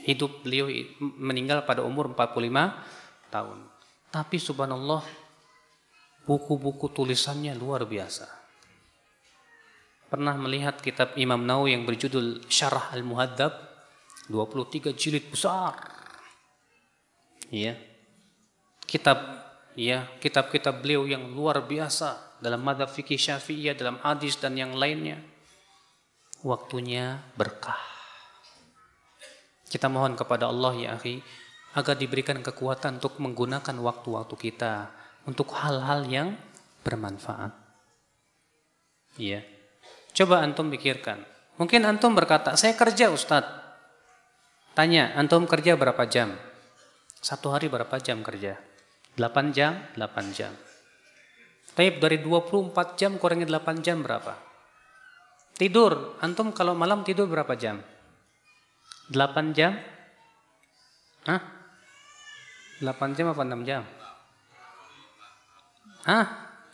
Hidup beliau meninggal pada umur 45 tahun. Tapi subhanallah, buku-buku tulisannya luar biasa. Pernah melihat kitab Imam Nawawi yang berjudul Syarah Al-Muhadzab, 23 jilid besar. Ya. Kitab-kitab beliau yang luar biasa dalam madzhab fikih Syafi'iyah, dalam hadis dan yang lainnya. Waktunya berkah. Kita mohon kepada Allah ya akhi, agar diberikan kekuatan untuk menggunakan waktu-waktu kita untuk hal-hal yang bermanfaat. Iya. Coba antum pikirkan. Mungkin antum berkata, saya kerja Ustadz. Tanya, antum kerja berapa jam? Satu hari berapa jam kerja? 8 jam? 8 jam. Tapi dari 24 jam kurangi 8 jam berapa? Tidur, antum kalau malam tidur berapa jam? 8 jam? Hah? 8 jam apa 6 jam?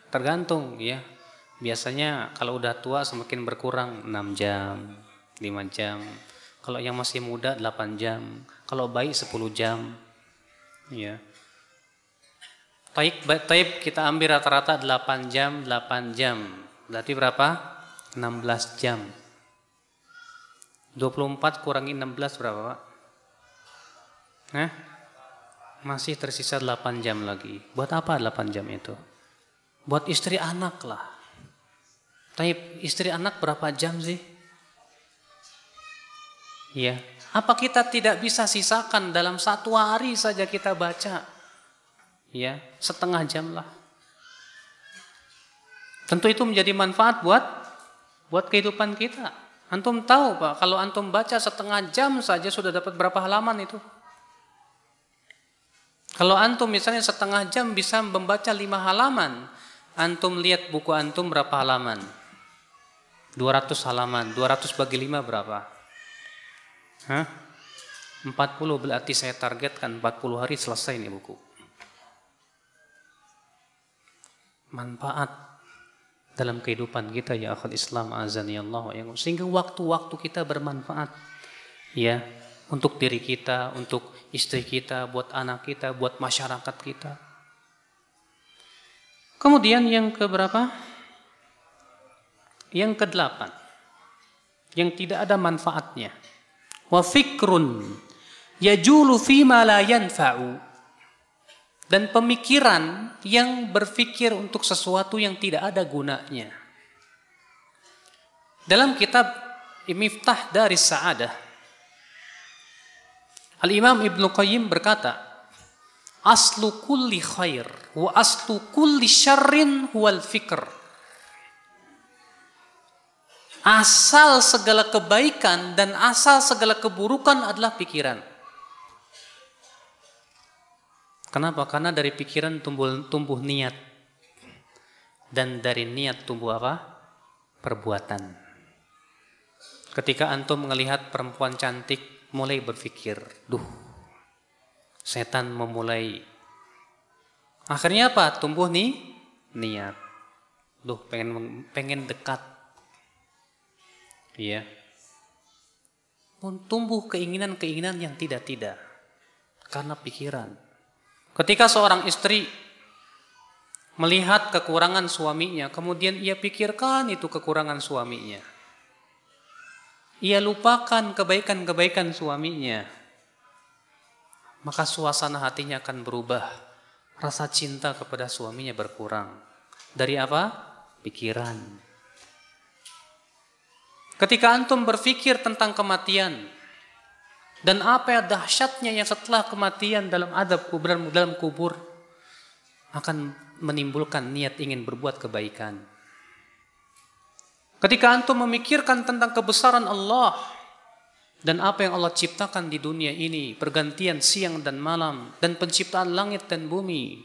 Tergantung ya. Biasanya kalau udah tua semakin berkurang 6 jam, 5 jam. Kalau yang masih muda 8 jam. Kalau bayi 10 jam. Ya. Taib kita ambil rata-rata 8 jam, 8 jam. Berarti berapa? 16 jam. 24 kurangi 16 berapa, Pak? Masih tersisa 8 jam lagi. Buat apa 8 jam itu? Buat istri anak lah. Taib, istri anak berapa jam sih? Ya. Apa kita tidak bisa sisakan dalam satu hari saja kita baca? Ya, setengah jam lah. Tentu itu menjadi manfaat buat kehidupan kita. Antum tahu Pak, kalau antum baca setengah jam saja sudah dapat berapa halaman itu? Kalau antum misalnya setengah jam bisa membaca 5 halaman, antum lihat buku antum berapa halaman? 200 halaman, 200 bagi 5 berapa? 40, berarti saya targetkan 40 hari selesai nih buku. Manfaat dalam kehidupan kita ya akhwat Islam azanillah wa iyyakum, sehingga waktu-waktu kita bermanfaat ya untuk diri kita, untuk istri kita, buat anak kita, buat masyarakat kita. Kemudian yang keberapa? Yang ke-8, yang tidak ada manfaatnya. Wa fikrun yajulu fima la yanfa'u. Dan pemikiran yang berpikir untuk sesuatu yang tidak ada gunanya. Dalam kitab Miftah Daris Sa'adah, Al-Imam Ibnu Qayyim berkata, aslu kulli khair wa aslu kulli syarrin huwal fikr. Asal segala kebaikan dan asal segala keburukan adalah pikiran. Kenapa? Karena dari pikiran tumbuh niat. Dan dari niat tumbuh apa? Perbuatan. Ketika antum melihat perempuan cantik, mulai berpikir, setan memulai. Akhirnya apa? Tumbuh niat. Pengen dekat. Iya. Tumbuh keinginan-keinginan yang tidak. Karena pikiran. Ketika seorang istri melihat kekurangan suaminya, kemudian ia pikirkan itu kekurangan suaminya. Ia lupakan kebaikan-kebaikan suaminya. Maka suasana hatinya akan berubah. Rasa cinta kepada suaminya berkurang. Dari apa? Pikiran. Ketika antum berpikir tentang kematian dan apa yang dahsyatnya yang setelah kematian dalam adab kubur, dalam kubur, akan menimbulkan niat ingin berbuat kebaikan. Ketika antum memikirkan tentang kebesaran Allah dan apa yang Allah ciptakan di dunia ini, pergantian siang dan malam dan penciptaan langit dan bumi,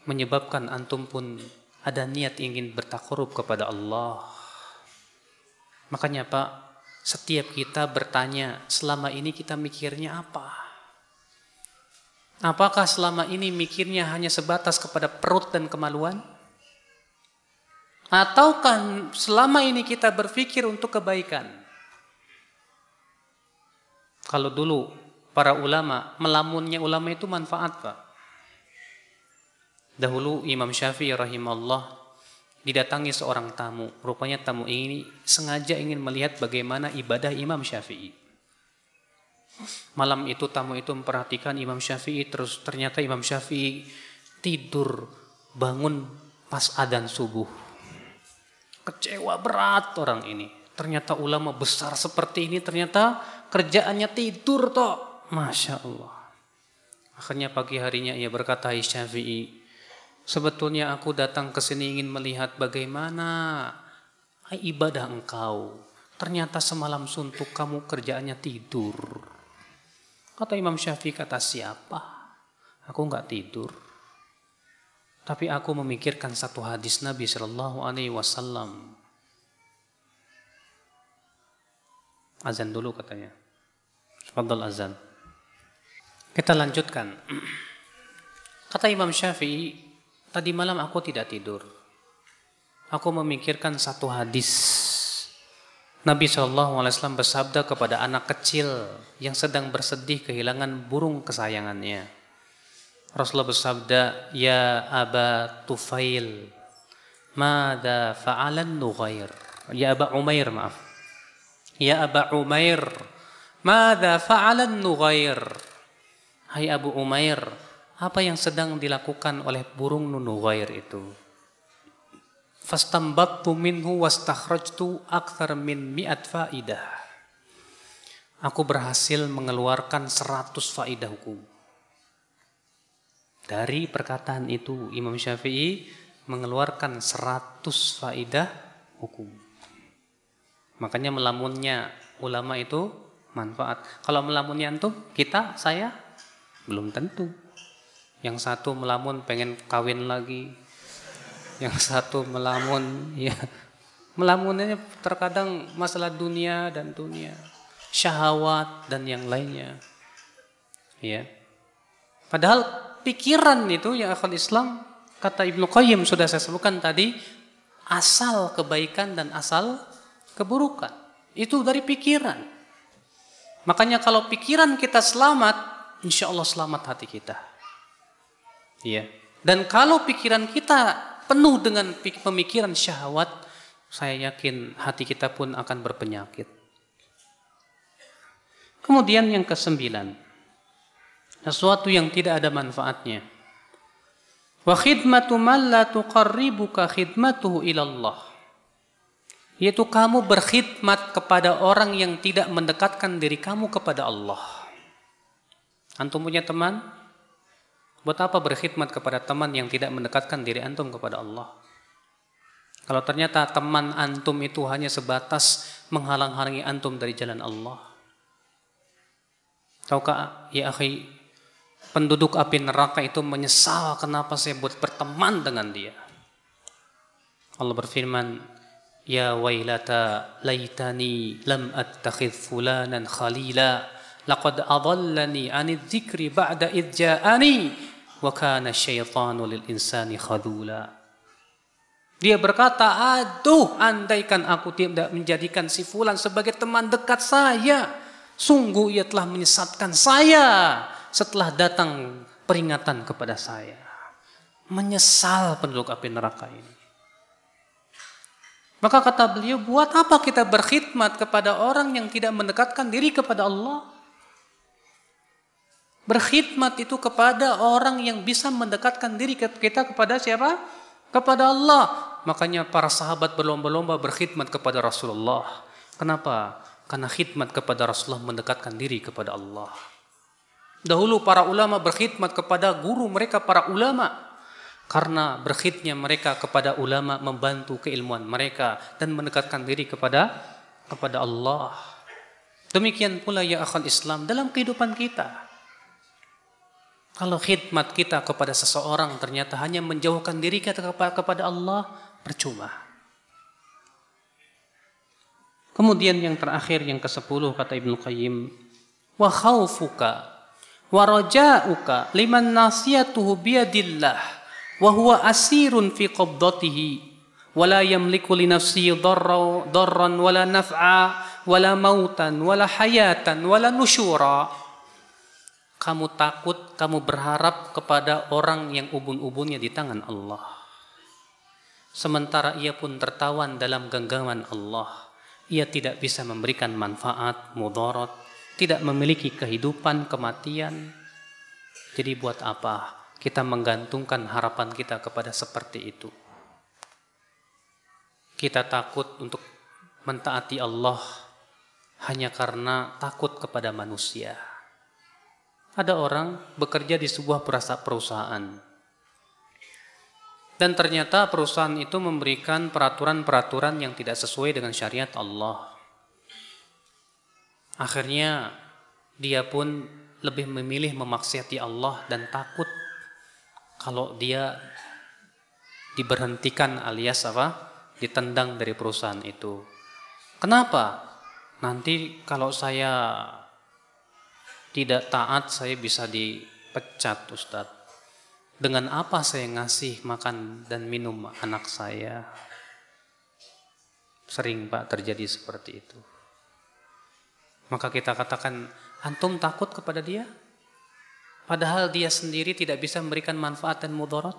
menyebabkan antum pun ada niat ingin bertakarub kepada Allah. Makanya Pak, setiap kita bertanya, selama ini kita mikirnya apa? Apakah selama ini mikirnya hanya sebatas kepada perut dan kemaluan? Ataukah selama ini kita berpikir untuk kebaikan? Kalau dulu para ulama, melamunnya ulama itu manfaat Pak. Dahulu Imam Syafi'i rahimahullah didatangi seorang tamu. Rupanya tamu ini sengaja ingin melihat bagaimana ibadah Imam Syafi'i. Malam itu tamu itu memperhatikan Imam Syafi'i, terus ternyata Imam Syafi'i tidur bangun pas adzan subuh. Kecewa berat orang ini. Ternyata ulama besar seperti ini ternyata kerjaannya tidur toh. Masya Allah. Akhirnya pagi harinya ia berkata, "Hai Syafi'i, sebetulnya aku datang ke sini ingin melihat bagaimana ibadah engkau. Ternyata semalam suntuk kamu kerjaannya tidur." Kata Imam Syafi'i, "Kata siapa? Aku enggak tidur. Tapi aku memikirkan satu hadis Nabi Shallallahu Alaihi Wasallam." Azan dulu katanya. Fadhal azan. Kita lanjutkan. Kata Imam Syafi'i, "Tadi malam aku tidak tidur. Aku memikirkan satu hadis. Nabi SAW bersabda kepada anak kecil yang sedang bersedih kehilangan burung kesayangannya. Rasulullah bersabda, 'Ya Aba Tufail, mada fa'alan nughair?' Ya Aba Umair, maaf. Ya Aba Umair, mada fa'alan nughair?" Hai Abu Umair, apa yang sedang dilakukan oleh burung nughair itu? Fastambattu minhu wastakhrajtu akthar min 100 faidah. Aku berhasil mengeluarkan 100 faidah hukum. Dari perkataan itu Imam Syafi'i mengeluarkan 100 faidah hukum. Makanya melamunnya ulama itu manfaat. Kalau melamunnya antum, kita, saya belum tentu. Yang satu melamun pengen kawin lagi, yang satu melamun, ya melamunnya terkadang masalah dunia dan dunia, syahwat dan yang lainnya. Ya. Padahal pikiran itu ya akal Islam, kata Ibnu Qayyim sudah saya sebutkan tadi, asal kebaikan dan asal keburukan itu dari pikiran. Makanya kalau pikiran kita selamat, insya Allah selamat hati kita. Ya. Dan kalau pikiran kita penuh dengan pemikiran syahwat, saya yakin hati kita pun akan berpenyakit. Kemudian yang ke-9, sesuatu yang tidak ada manfaatnya. Wa khidmatu man la tuqarribuka khidmatuhu ilallah. Yaitu kamu berkhidmat kepada orang yang tidak mendekatkan diri kamu kepada Allah. Antum punya teman? Buat apa berkhidmat kepada teman yang tidak mendekatkan diri antum kepada Allah? Kalau ternyata teman antum itu hanya sebatas menghalang-halangi antum dari jalan Allah. Tahukah ya akhi, penduduk api neraka itu menyesal kenapa saya buat berteman dengan dia. Allah berfirman, "Ya wailata laitani lam attakhidh fulanan khalila laqad adallani 'anidz dzikri ba'da idz ja'ani wa kana syaitanu lil insani khadula." Dia berkata, "Aduh, andaikan aku tidak menjadikan si fulan sebagai teman dekat saya, sungguh ia telah menyesatkan saya setelah datang peringatan kepada saya." Menyesal penduduk api neraka ini. Maka kata beliau, buat apa kita berkhidmat kepada orang yang tidak mendekatkan diri kepada Allah? Berkhidmat itu kepada orang yang bisa mendekatkan diri kita kepada siapa? Kepada Allah. Makanya para sahabat berlomba-lomba berkhidmat kepada Rasulullah. Kenapa? Karena khidmat kepada Rasulullah mendekatkan diri kepada Allah. Dahulu para ulama berkhidmat kepada guru mereka para ulama. Karena berkhidmatnya mereka kepada ulama membantu keilmuan mereka dan mendekatkan diri kepada Allah. Demikian pula ya akhal Islam dalam kehidupan kita. Kalau khidmat kita kepada seseorang ternyata hanya menjauhkan diri kita kepada Allah, percuma. Kemudian yang terakhir, yang ke-10 kata Ibnu Qayyim, wa khaufuka wa raja'uka liman nasiyatuhu biyadillah wa huwa asirun fi qabdatihi wa la yamliku li nafsihi darran wala naf'a wala mautan wala hayatan wala nusyura. Kamu takut, kamu berharap kepada orang yang ubun-ubunnya di tangan Allah. Sementara ia pun tertawan dalam genggaman Allah. Ia tidak bisa memberikan manfaat, mudarat, tidak memiliki kehidupan, kematian. Jadi buat apa kita menggantungkan harapan kita kepada seperti itu? Kita takut untuk mentaati Allah hanya karena takut kepada manusia. Ada orang bekerja di sebuah perusahaan. Dan ternyata perusahaan itu memberikan peraturan-peraturan yang tidak sesuai dengan syariat Allah. Akhirnya dia pun lebih memilih memaksiati Allah dan takut kalau dia diberhentikan alias ditendang dari perusahaan itu. Kenapa? Nanti kalau saya tidak taat saya bisa dipecat, Ustadz. Dengan apa saya ngasih makan dan minum anak saya? Sering Pak terjadi seperti itu. Maka kita katakan, antum takut kepada dia? Padahal dia sendiri tidak bisa memberikan manfaat dan mudarat.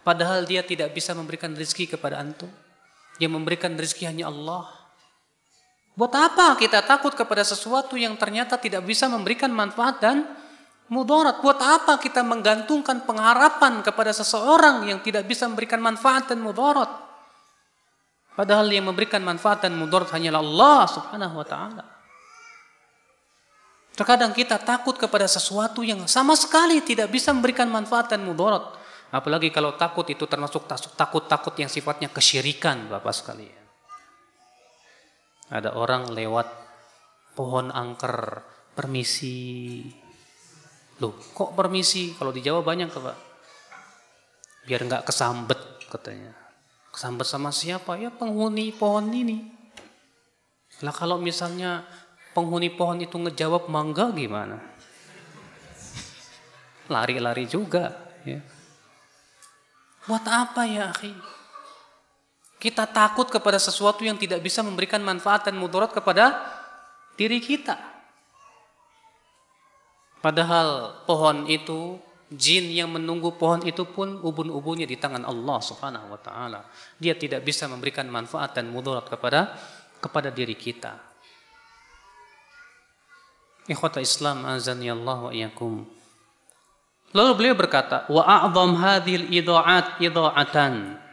Padahal dia tidak bisa memberikan rezeki kepada antum. Yang memberikan rezeki hanya Allah. Buat apa kita takut kepada sesuatu yang ternyata tidak bisa memberikan manfaat dan mudarat? Buat apa kita menggantungkan pengharapan kepada seseorang yang tidak bisa memberikan manfaat dan mudarat? Padahal yang memberikan manfaat dan mudarat hanyalah Allah Subhanahu wa taala. Terkadang kita takut kepada sesuatu yang sama sekali tidak bisa memberikan manfaat dan mudarat. Apalagi kalau takut itu termasuk takut-takut yang sifatnya kesyirikan, Bapak sekalian. Ada orang lewat pohon angker, permisi. Loh, kok permisi? Kalau di Jawa banyak Pak. Biar nggak kesambet katanya. Kesambet sama siapa? Ya penghuni pohon ini. Lah kalau misalnya penghuni pohon itu ngejawab mangga gimana? Lari-lari juga. Ya. Buat apa ya akhi? Kita takut kepada sesuatu yang tidak bisa memberikan manfaat dan mudarat kepada diri kita. Padahal pohon itu, jin yang menunggu pohon itu pun ubun-ubunnya di tangan Allah Subhanahu wa taala. Dia tidak bisa memberikan manfaat dan mudarat kepada diri kita. Ikhwata Islam azani Allah wa iyyakum. Lalu beliau berkata, wa a'dham hadhil idha'at idha'atan.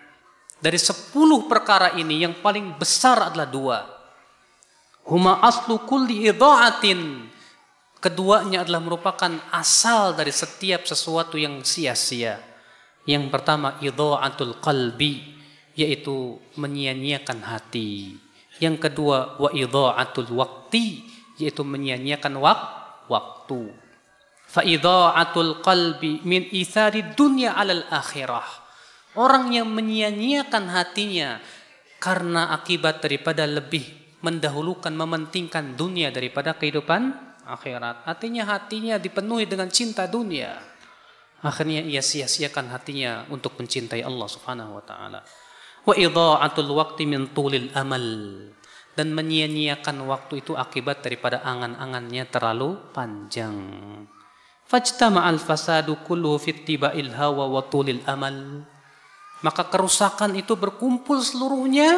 Dari 10 perkara ini yang paling besar adalah 2. Huma aslu kulli idha'atin. Keduanya adalah merupakan asal dari setiap sesuatu yang sia-sia. Yang pertama idha'atul qalbi, yaitu menyia-nyiakan hati. Yang kedua wa idha'atul waqti, yaitu menyia-nyiakan waktu. Fa idha'atul qalbi min ithari dunya 'alal akhirah. Orang yang menyia-nyiakan hatinya karena akibat daripada lebih mendahulukan, mementingkan dunia daripada kehidupan akhirat. Artinya hatinya dipenuhi dengan cinta dunia. Akhirnya ia sia-siakan hatinya untuk mencintai Allah Subhanahu wa taala. Wa idha'atul waqti min tulil amal. Dan menyia-nyiakan waktu itu akibat daripada angan-angannya terlalu panjang. Fajtama'al fasadu kulluhu fittiba'il hawa wa tulil amal. Maka kerusakan itu berkumpul seluruhnya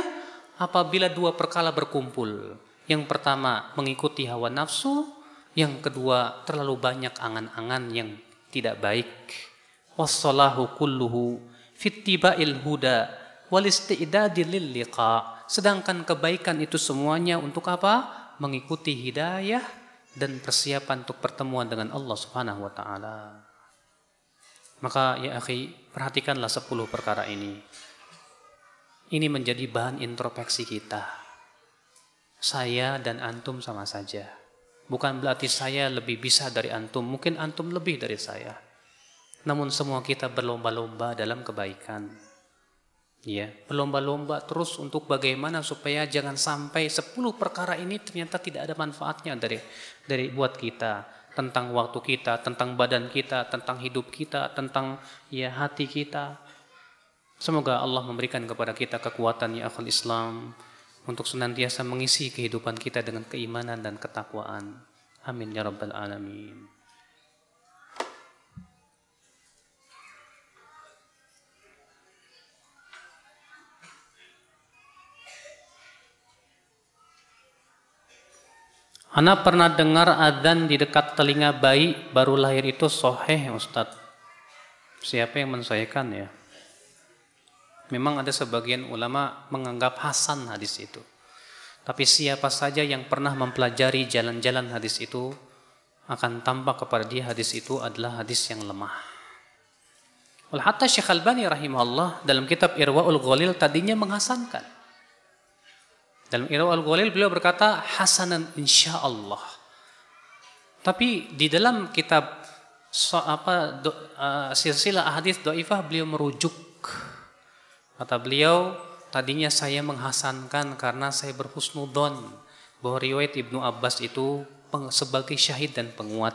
apabila 2 perkara berkumpul. Yang pertama mengikuti hawa nafsu, yang kedua terlalu banyak angan-angan yang tidak baik. Wassalahu kulluhu fittiba'il huda wal isti'dadi lil liqa. Sedangkan kebaikan itu semuanya untuk apa? Mengikuti hidayah dan persiapan untuk pertemuan dengan Allah Subhanahu wa taala. Maka ya akhi, perhatikanlah 10 perkara ini. Ini menjadi bahan introspeksi kita. Saya dan antum sama saja. Bukan berarti saya lebih bisa dari antum, mungkin antum lebih dari saya. Namun semua kita berlomba-lomba dalam kebaikan. Ya, berlomba-lomba terus untuk bagaimana supaya jangan sampai 10 perkara ini ternyata tidak ada manfaatnya dari buat kita, tentang waktu kita, tentang badan kita, tentang hidup kita, tentang ya hati kita. Semoga Allah memberikan kepada kita kekuatan ya akhul Islam untuk senantiasa mengisi kehidupan kita dengan keimanan dan ketakwaan. Amin ya rabbal alamin. Ana pernah dengar adzan di dekat telinga bayi baru lahir itu sahih, Ustadz. Siapa yang mensahihkan ya? Memang ada sebagian ulama menganggap hasan hadis itu. Tapi siapa saja yang pernah mempelajari jalan-jalan hadis itu akan tampak kepada dia hadis itu adalah hadis yang lemah. Hatta Syekh Albani rahimahullah dalam kitab Irwaul Ghalil tadinya menghasankan. Dalam Irwaul Ghalil beliau berkata hasanan insyaallah. Tapi di dalam kitab silsilah ahadits dhaifah beliau merujuk. Kata beliau, tadinya saya menghasankan karena saya berhusnudzon bahwa riwayat Ibnu Abbas itu sebagai syahid dan penguat.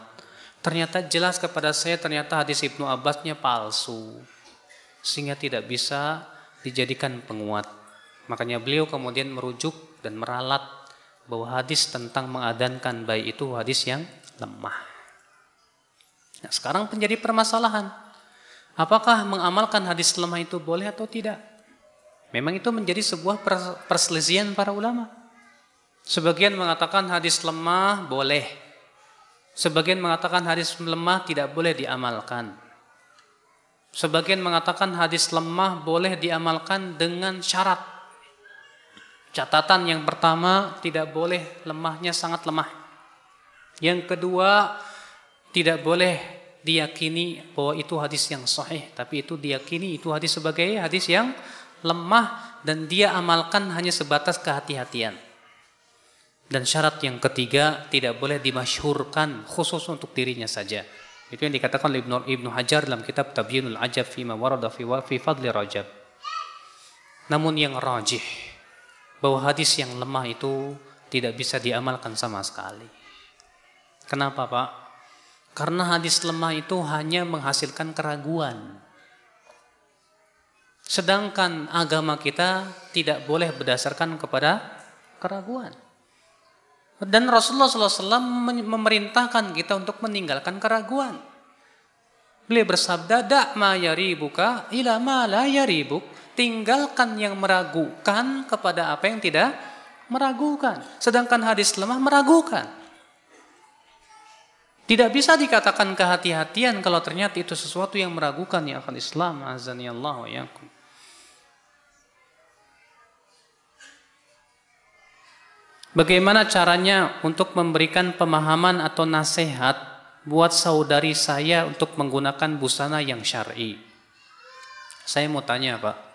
Ternyata jelas kepada saya ternyata hadis Ibnu Abbasnya palsu. Sehingga tidak bisa dijadikan penguat. Makanya beliau kemudian merujuk dan meralat bahwa hadis tentang mengadhankan bayi itu hadis yang lemah. Nah, sekarang menjadi permasalahan. Apakah mengamalkan hadis lemah itu boleh atau tidak? Memang itu menjadi sebuah perselisihan para ulama. Sebagian mengatakan hadis lemah boleh. Sebagian mengatakan hadis lemah tidak boleh diamalkan. Sebagian mengatakan hadis lemah boleh diamalkan dengan syarat. Catatan yang pertama, tidak boleh lemahnya sangat lemah. Yang kedua, tidak boleh diyakini bahwa itu hadis yang sahih, tapi itu diyakini itu hadis sebagai hadis yang lemah dan dia amalkan hanya sebatas kehati-hatian. Dan syarat yang ketiga, tidak boleh dimasyhurkan khusus untuk dirinya saja. Itu yang dikatakan oleh Ibnu Hajar dalam kitab Tabyinul Ajab fima warada fi fadli Rajab. Namun yang rajih bahwa hadis yang lemah itu tidak bisa diamalkan sama sekali. Kenapa, Pak? Karena hadis lemah itu hanya menghasilkan keraguan. Sedangkan agama kita tidak boleh berdasarkan kepada keraguan. Dan Rasulullah SAW memerintahkan kita untuk meninggalkan keraguan. Beliau bersabda, "Da' ma yaribuka ila ma la yaribuk." Tinggalkan yang meragukan kepada apa yang tidak meragukan. Sedangkan hadis lemah meragukan. Tidak bisa dikatakan kehati-hatian kalau ternyata itu sesuatu yang meragukan ya akhul Islam. Azanillah wa iyyakum. Bagaimana caranya untuk memberikan pemahaman atau nasihat buat saudari saya untuk menggunakan busana yang syar'i? Saya mau tanya, Pak.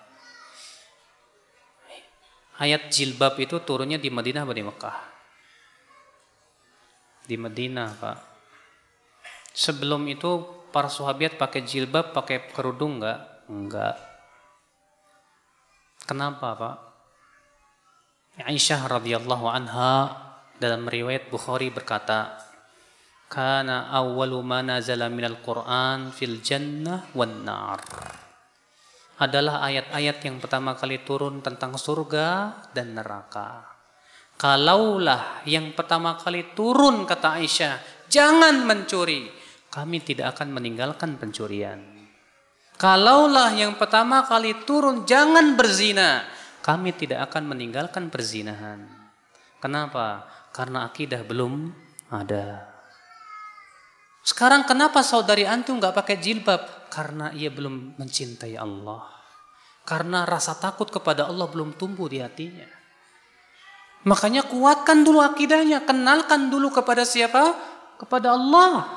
Ayat jilbab itu turunnya di Madinah atau di Mekah? Di Madinah, Pak. Sebelum itu para sahabat pakai jilbab, pakai kerudung enggak? Enggak. Kenapa, Pak? Aisyah radhiyallahu anha dalam riwayat Bukhari berkata, "Kana awwalu ma nazala minal Qur'an fil jannah wan nar." Adalah ayat-ayat yang pertama kali turun tentang surga dan neraka. Kalaulah yang pertama kali turun, kata Aisyah, jangan mencuri, kami tidak akan meninggalkan pencurian. Kalaulah yang pertama kali turun, jangan berzina, kami tidak akan meninggalkan perzinahan. Kenapa? Karena akidah belum ada. Sekarang kenapa saudari antum nggak pakai jilbab? Karena ia belum mencintai Allah. Karena rasa takut kepada Allah belum tumbuh di hatinya. Makanya kuatkan dulu akidahnya, kenalkan dulu kepada siapa? Kepada Allah.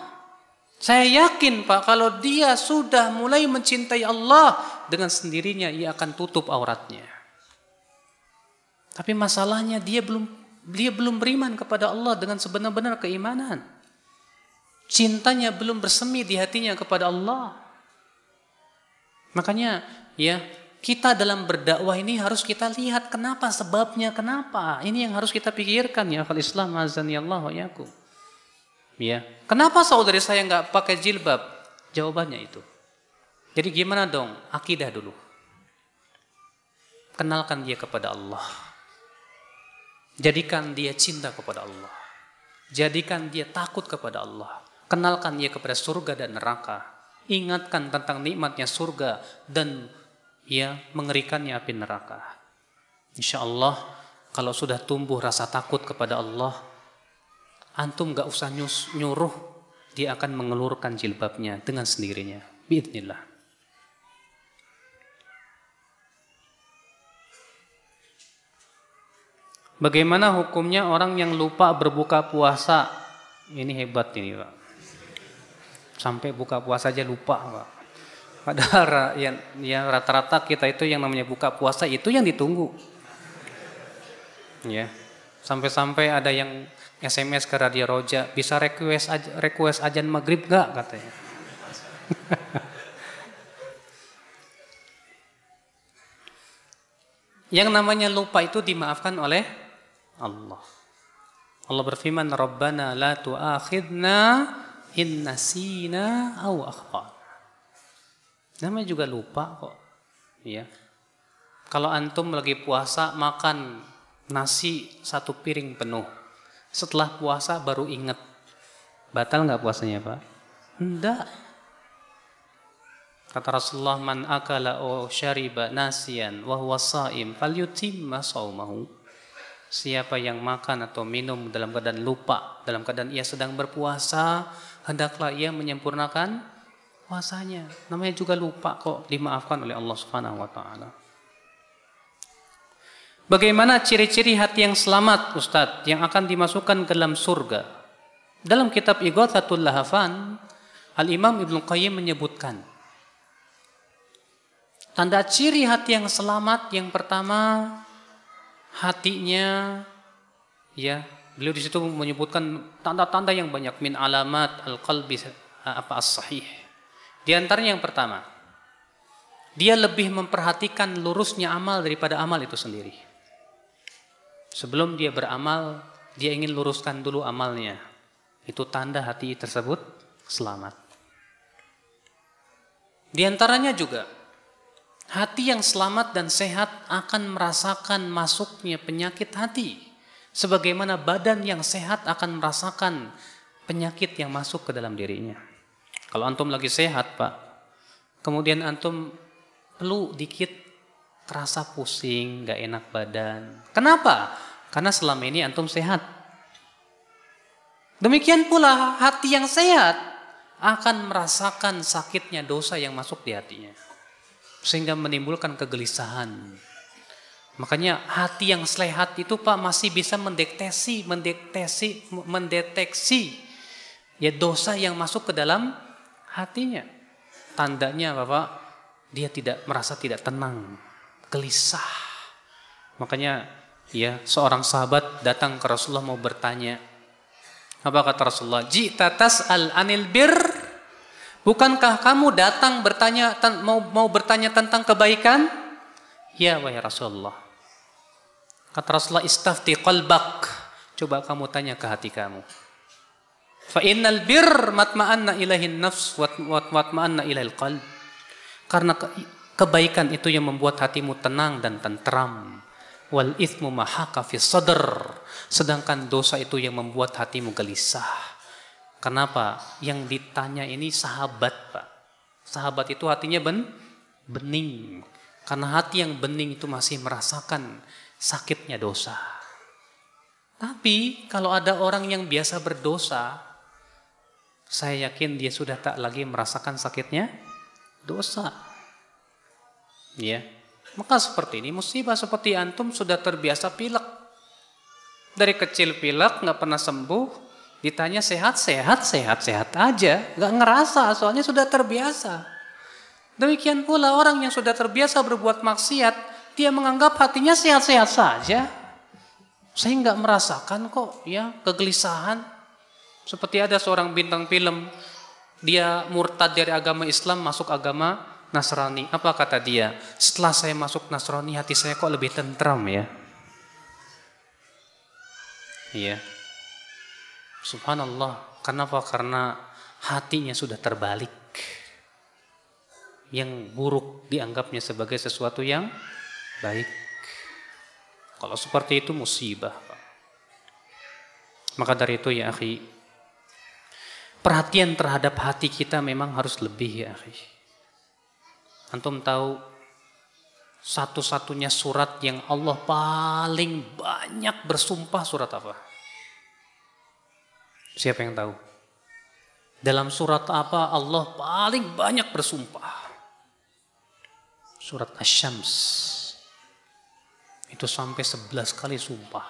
Saya yakin Pak, kalau dia sudah mulai mencintai Allah, dengan sendirinya ia akan tutup auratnya. Tapi masalahnya dia belum beriman kepada Allah dengan sebenar-benar keimanan. Cintanya belum bersemi di hatinya kepada Allah. Makanya ya, kita dalam berdakwah ini harus kita lihat kenapa, sebabnya kenapa. Ini yang harus kita pikirkan ya akhwal Islam azanillahu wa iyyakum. Ya, kenapa saudari saya nggak pakai jilbab? Jawabannya itu. Jadi gimana dong? Akidah dulu. Kenalkan dia kepada Allah. Jadikan dia cinta kepada Allah. Jadikan dia takut kepada Allah. Kenalkan dia kepada surga dan neraka. Ingatkan tentang nikmatnya surga dan ya mengerikannya api neraka. Insya Allah kalau sudah tumbuh rasa takut kepada Allah, antum gak usah nyuruh, dia akan mengelurkan jilbabnya dengan sendirinya. Biidznillah. Bagaimana hukumnya orang yang lupa berbuka puasa? Ini hebat ini Pak. Sampai buka puasa aja lupa Pak. Padahal ya rata-rata kita itu yang namanya buka puasa itu yang ditunggu. Ya. Sampai-sampai ada yang SMS ke Radio Roja, bisa request ajan maghrib gak katanya. Yang namanya lupa itu dimaafkan oleh Allah. Allah berfirman, Rabbana la tu'akhidna in nasina aw akhtana. Namanya juga lupa kok. Ya. Kalau antum lagi puasa makan nasi 1 piring penuh. Setelah puasa baru ingat. Batal nggak puasanya Pak? Enggak. Kata Rasulullah, man akala aw syariba nasiyan wa huwa shaim falyutimma shaumahu. Siapa yang makan atau minum dalam keadaan lupa, dalam keadaan ia sedang berpuasa, hendaklah ia menyempurnakan puasanya. Namanya juga lupa kok, dimaafkan oleh Allah Subhanahu wa taala. Bagaimana ciri-ciri hati yang selamat, Ustadz, yang akan dimasukkan ke dalam surga? Dalam kitab Ighatsatul Lahafan, Al-Imam Ibnu Qayyim menyebutkan tanda ciri hati yang selamat yang pertama, hatinya ya, beliau di situ menyebutkan tanda-tanda yang banyak, min alamat al-qalbi as-sahih. Di antaranya yang pertama, dia lebih memperhatikan lurusnya amal daripada amal itu sendiri. Sebelum dia beramal, dia ingin luruskan dulu amalnya. Itu tanda hati tersebut selamat. Di antaranya juga, hati yang selamat dan sehat akan merasakan masuknya penyakit hati. Sebagaimana badan yang sehat akan merasakan penyakit yang masuk ke dalam dirinya. Kalau antum lagi sehat Pak, kemudian antum perlu dikit terasa pusing, gak enak badan. Kenapa? Karena selama ini antum sehat. Demikian pula hati yang sehat akan merasakan sakitnya dosa yang masuk di hatinya. Sehingga menimbulkan kegelisahan. Makanya hati yang sehat itu Pak masih bisa mendeteksi ya dosa yang masuk ke dalam hatinya. Tandanya Bapak, dia merasa tidak tenang, gelisah. Makanya ya seorang sahabat datang ke Rasulullah mau bertanya. Apa kata Rasulullah? Ji'ta tas'al anil bir. Bukankah kamu datang bertanya mau bertanya tentang kebaikan? Ya wahai Rasulullah. Kata Rasulullah, istafti qalbak. Coba kamu tanya ke hati kamu. Fa innal bir matma'anna ilaihin nafs wa matma'anna ilail qalb. Karena kebaikan itu yang membuat hatimu tenang dan tentram. Wal ithmu mahaka fi sadr. Sedangkan dosa itu yang membuat hatimu gelisah. Kenapa? Yang ditanya ini sahabat Pak. Sahabat itu hatinya bening. Karena hati yang bening itu masih merasakan sakitnya dosa. Tapi kalau ada orang yang biasa berdosa, saya yakin dia sudah tak lagi merasakan sakitnya dosa. Ya. Maka seperti ini musibah, seperti antum sudah terbiasa pilek. Dari kecil pilek, nggak pernah sembuh, ditanya sehat aja, nggak ngerasa, soalnya sudah terbiasa. Demikian pula orang yang sudah terbiasa berbuat maksiat, dia menganggap hatinya sehat-sehat saja. Saya nggak merasakan kok ya kegelisahan. Seperti ada seorang bintang film, dia murtad dari agama Islam masuk agama Nasrani. Apa kata dia? Setelah saya masuk Nasrani, hati saya kok lebih tentram ya. Iya. Subhanallah. Kenapa? Karena hatinya sudah terbalik. Yang buruk dianggapnya sebagai sesuatu yang baik. Kalau seperti itu musibah. Maka dari itu ya akhi, perhatian terhadap hati kita memang harus lebih ya akhi. Antum tahu satu-satunya surat yang Allah paling banyak bersumpah surat apa? Siapa yang tahu? Dalam surat apa Allah paling banyak bersumpah? Surat Asy-Syams. Itu sampai 11 kali sumpah.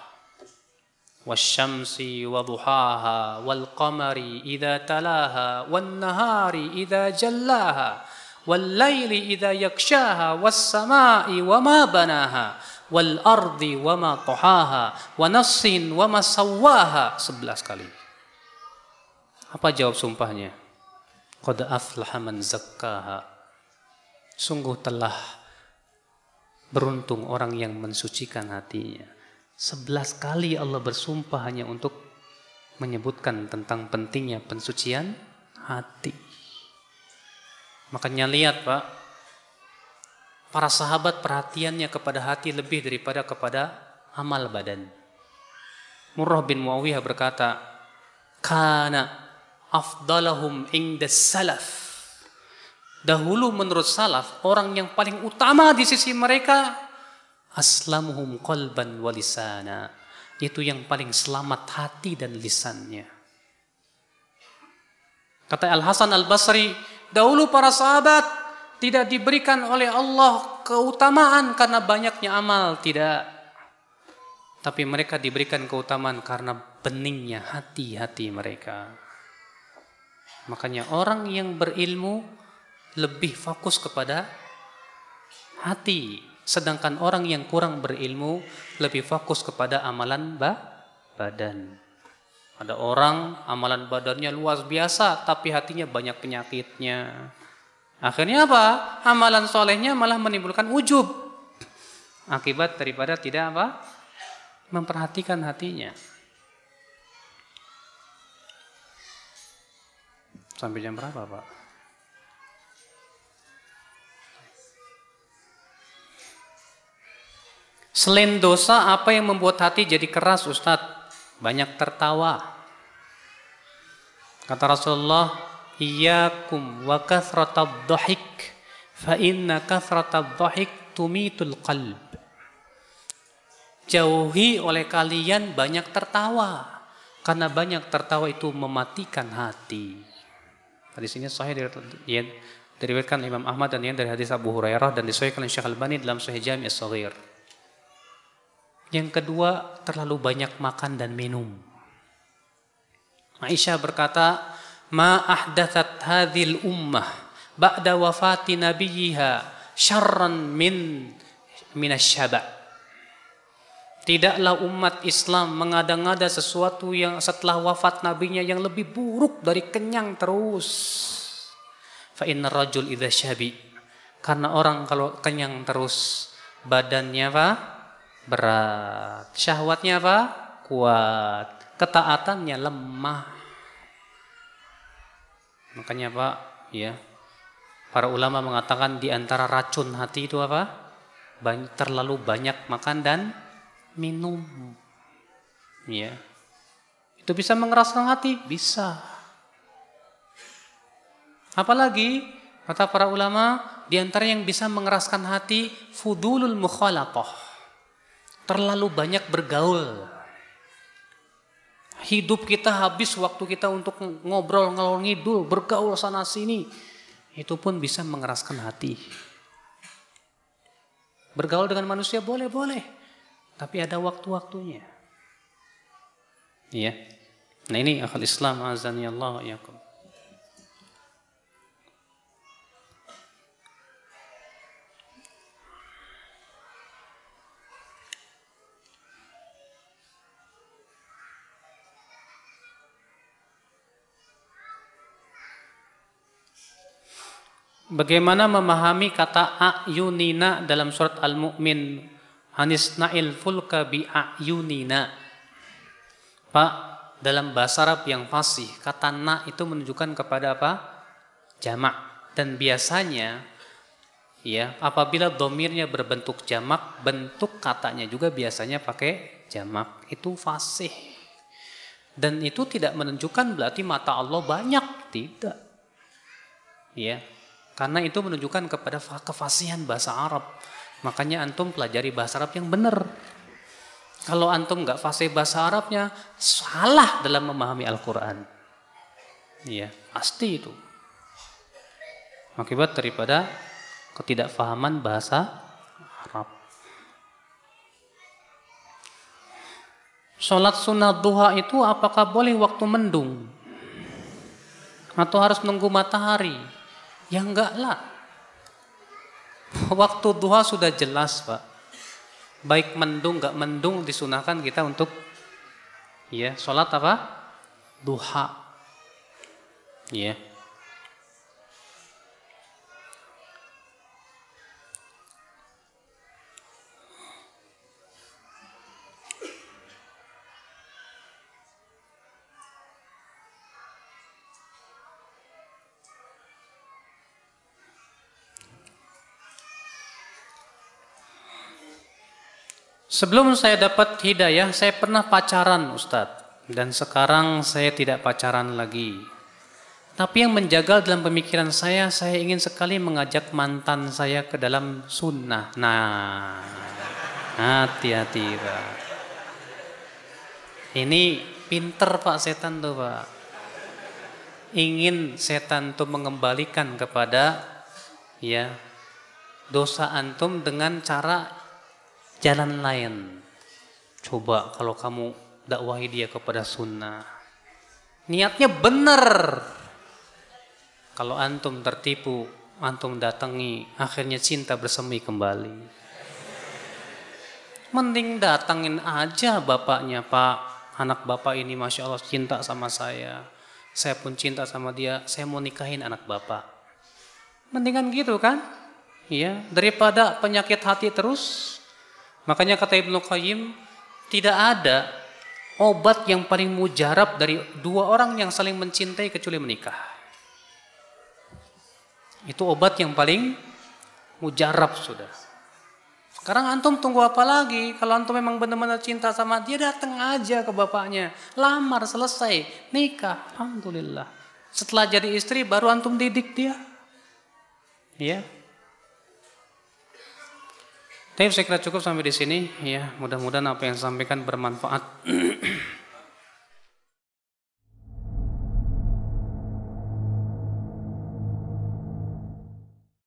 Wasyamsi waduhaha wal qamari idza talaha wan nahari idza jallaha wal laili idza yakshaha was samai wama banaha wal ardi wama tahaha wa nafsin wama sawwaha. 11 kali. Apa jawab sumpahnya? Qad aflaha man zakkaha. Sungguh telah beruntung orang yang mensucikan hatinya. 11 kali Allah bersumpah hanya untuk menyebutkan tentang pentingnya pensucian hati. Makanya lihat Pak, para sahabat perhatiannya kepada hati lebih daripada kepada amal badan. Murrah bin Muawiyah berkata, kana afdalahum indas salaf. Dahulu menurut salaf, orang yang paling utama di sisi mereka aslamuhum qalban wa lisana. Itu yang paling selamat hati dan lisannya. Kata Al-Hasan Al-Basri, dahulu para sahabat tidak diberikan oleh Allah keutamaan karena banyaknya amal, tidak. Tapi mereka diberikan keutamaan karena beningnya hati-hati mereka. Makanya orang yang berilmu lebih fokus kepada hati. Sedangkan orang yang kurang berilmu lebih fokus kepada amalan badan. Ada orang amalan badannya luar biasa tapi hatinya banyak penyakitnya. Akhirnya apa? Amalan solehnya malah menimbulkan ujub. Akibat daripada tidak apa? Memperhatikan hatinya. Sampai jam berapa Pak? Selain dosa, apa yang membuat hati jadi keras Ustadz? Banyak tertawa. Kata Rasulullah, iyyakum wa kathratad dhahik fa inna kathratad dhahik tumitul qalb. Jauhi oleh kalian banyak tertawa, karena banyak tertawa itu mematikan hati. Hadis ini sahih diriwayatkan Imam Ahmad dan yang dari hadis Abu Hurairah dan disahihkan oleh Syekh Al-Albani dalam Sahih Jami' As-Shaghir. Yang kedua, terlalu banyak makan dan minum. Aisyah berkata, ma ahdathat hadhil ummah ba'da wafati nabiyha syarran minasyaba. Tidaklah umat Islam mengada-ngada sesuatu yang setelah wafat nabinya yang lebih buruk dari kenyang terus. Fa innar rajul idza syabi. Karena orang kalau kenyang terus badannya apa? Berat. Syahwatnya apa? Kuat. Ketaatannya lemah. Makanya Pak, ya. Para ulama mengatakan di antara racun hati itu apa? Terlalu banyak makan dan minum. Ya. Itu bisa mengeraskan hati? Bisa. Apalagi kata para ulama, di antara yang bisa mengeraskan hati fudulul mukhalatah. Terlalu banyak bergaul. Hidup kita habis waktu kita untuk ngobrol ngalor ngidul, bergaul sana sini. Itu pun bisa mengeraskan hati. Bergaul dengan manusia boleh. Tapi ada waktu-waktunya. Iya. Nah ini akal Islam azani Allah yakum. Bagaimana memahami kata a'yunina dalam surat Al-Mu'min? Hanisna'il fulka bi'ayunina. Pak, dalam bahasa Arab yang fasih, kata na itu menunjukkan kepada apa? Jamak. Dan biasanya, ya, apabila domirnya berbentuk jamak, bentuk katanya juga biasanya pakai jamak. Itu fasih. Dan itu tidak menunjukkan berarti mata Allah banyak. Tidak. Ya. Karena itu menunjukkan kepada kefasihan bahasa Arab. Makanya antum pelajari bahasa Arab yang benar. Kalau antum nggak fasih bahasa Arabnya, salah dalam memahami Al-Quran. Iya, pasti itu. Akibat daripada ketidakfahaman bahasa Arab. Sholat sunat duha itu apakah boleh waktu mendung? Atau harus nunggu matahari? Ya enggak lah. Waktu duha sudah jelas, Pak. Baik mendung enggak mendung disunahkan kita untuk ya, sholat apa? Duha. Ya. Sebelum saya dapat hidayah, saya pernah pacaran, Ustadz. Dan sekarang saya tidak pacaran lagi. Tapi yang menjaga dalam pemikiran saya ingin sekali mengajak mantan saya ke dalam sunnah. Nah, hati-hati, Pak. Ini pinter Pak setan tuh, Pak. Ingin setan tuh mengembalikan kepada ya dosa antum dengan cara jalan lain. Coba kalau kamu dakwahi dia kepada sunnah. Niatnya benar. Kalau antum tertipu, antum datangi, akhirnya cinta bersemi kembali. Mending datangin aja bapaknya, Pak. Anak bapak ini Masya Allah cinta sama saya. Saya pun cinta sama dia. Saya mau nikahin anak bapak. Mendingan gitu kan? Iya, daripada penyakit hati terus. Makanya kata Ibnu Qayyim, tidak ada obat yang paling mujarab dari dua orang yang saling mencintai kecuali menikah. Itu obat yang paling mujarab sudah. Sekarang antum tunggu apa lagi? Kalau antum memang benar-benar cinta sama dia, datang aja ke bapaknya. Lamar, selesai, nikah. Alhamdulillah. Setelah jadi istri, baru antum didik dia. Ya. Tapi saya kira cukup sampai di sini. Ya, mudah-mudahan apa yang saya sampaikan bermanfaat.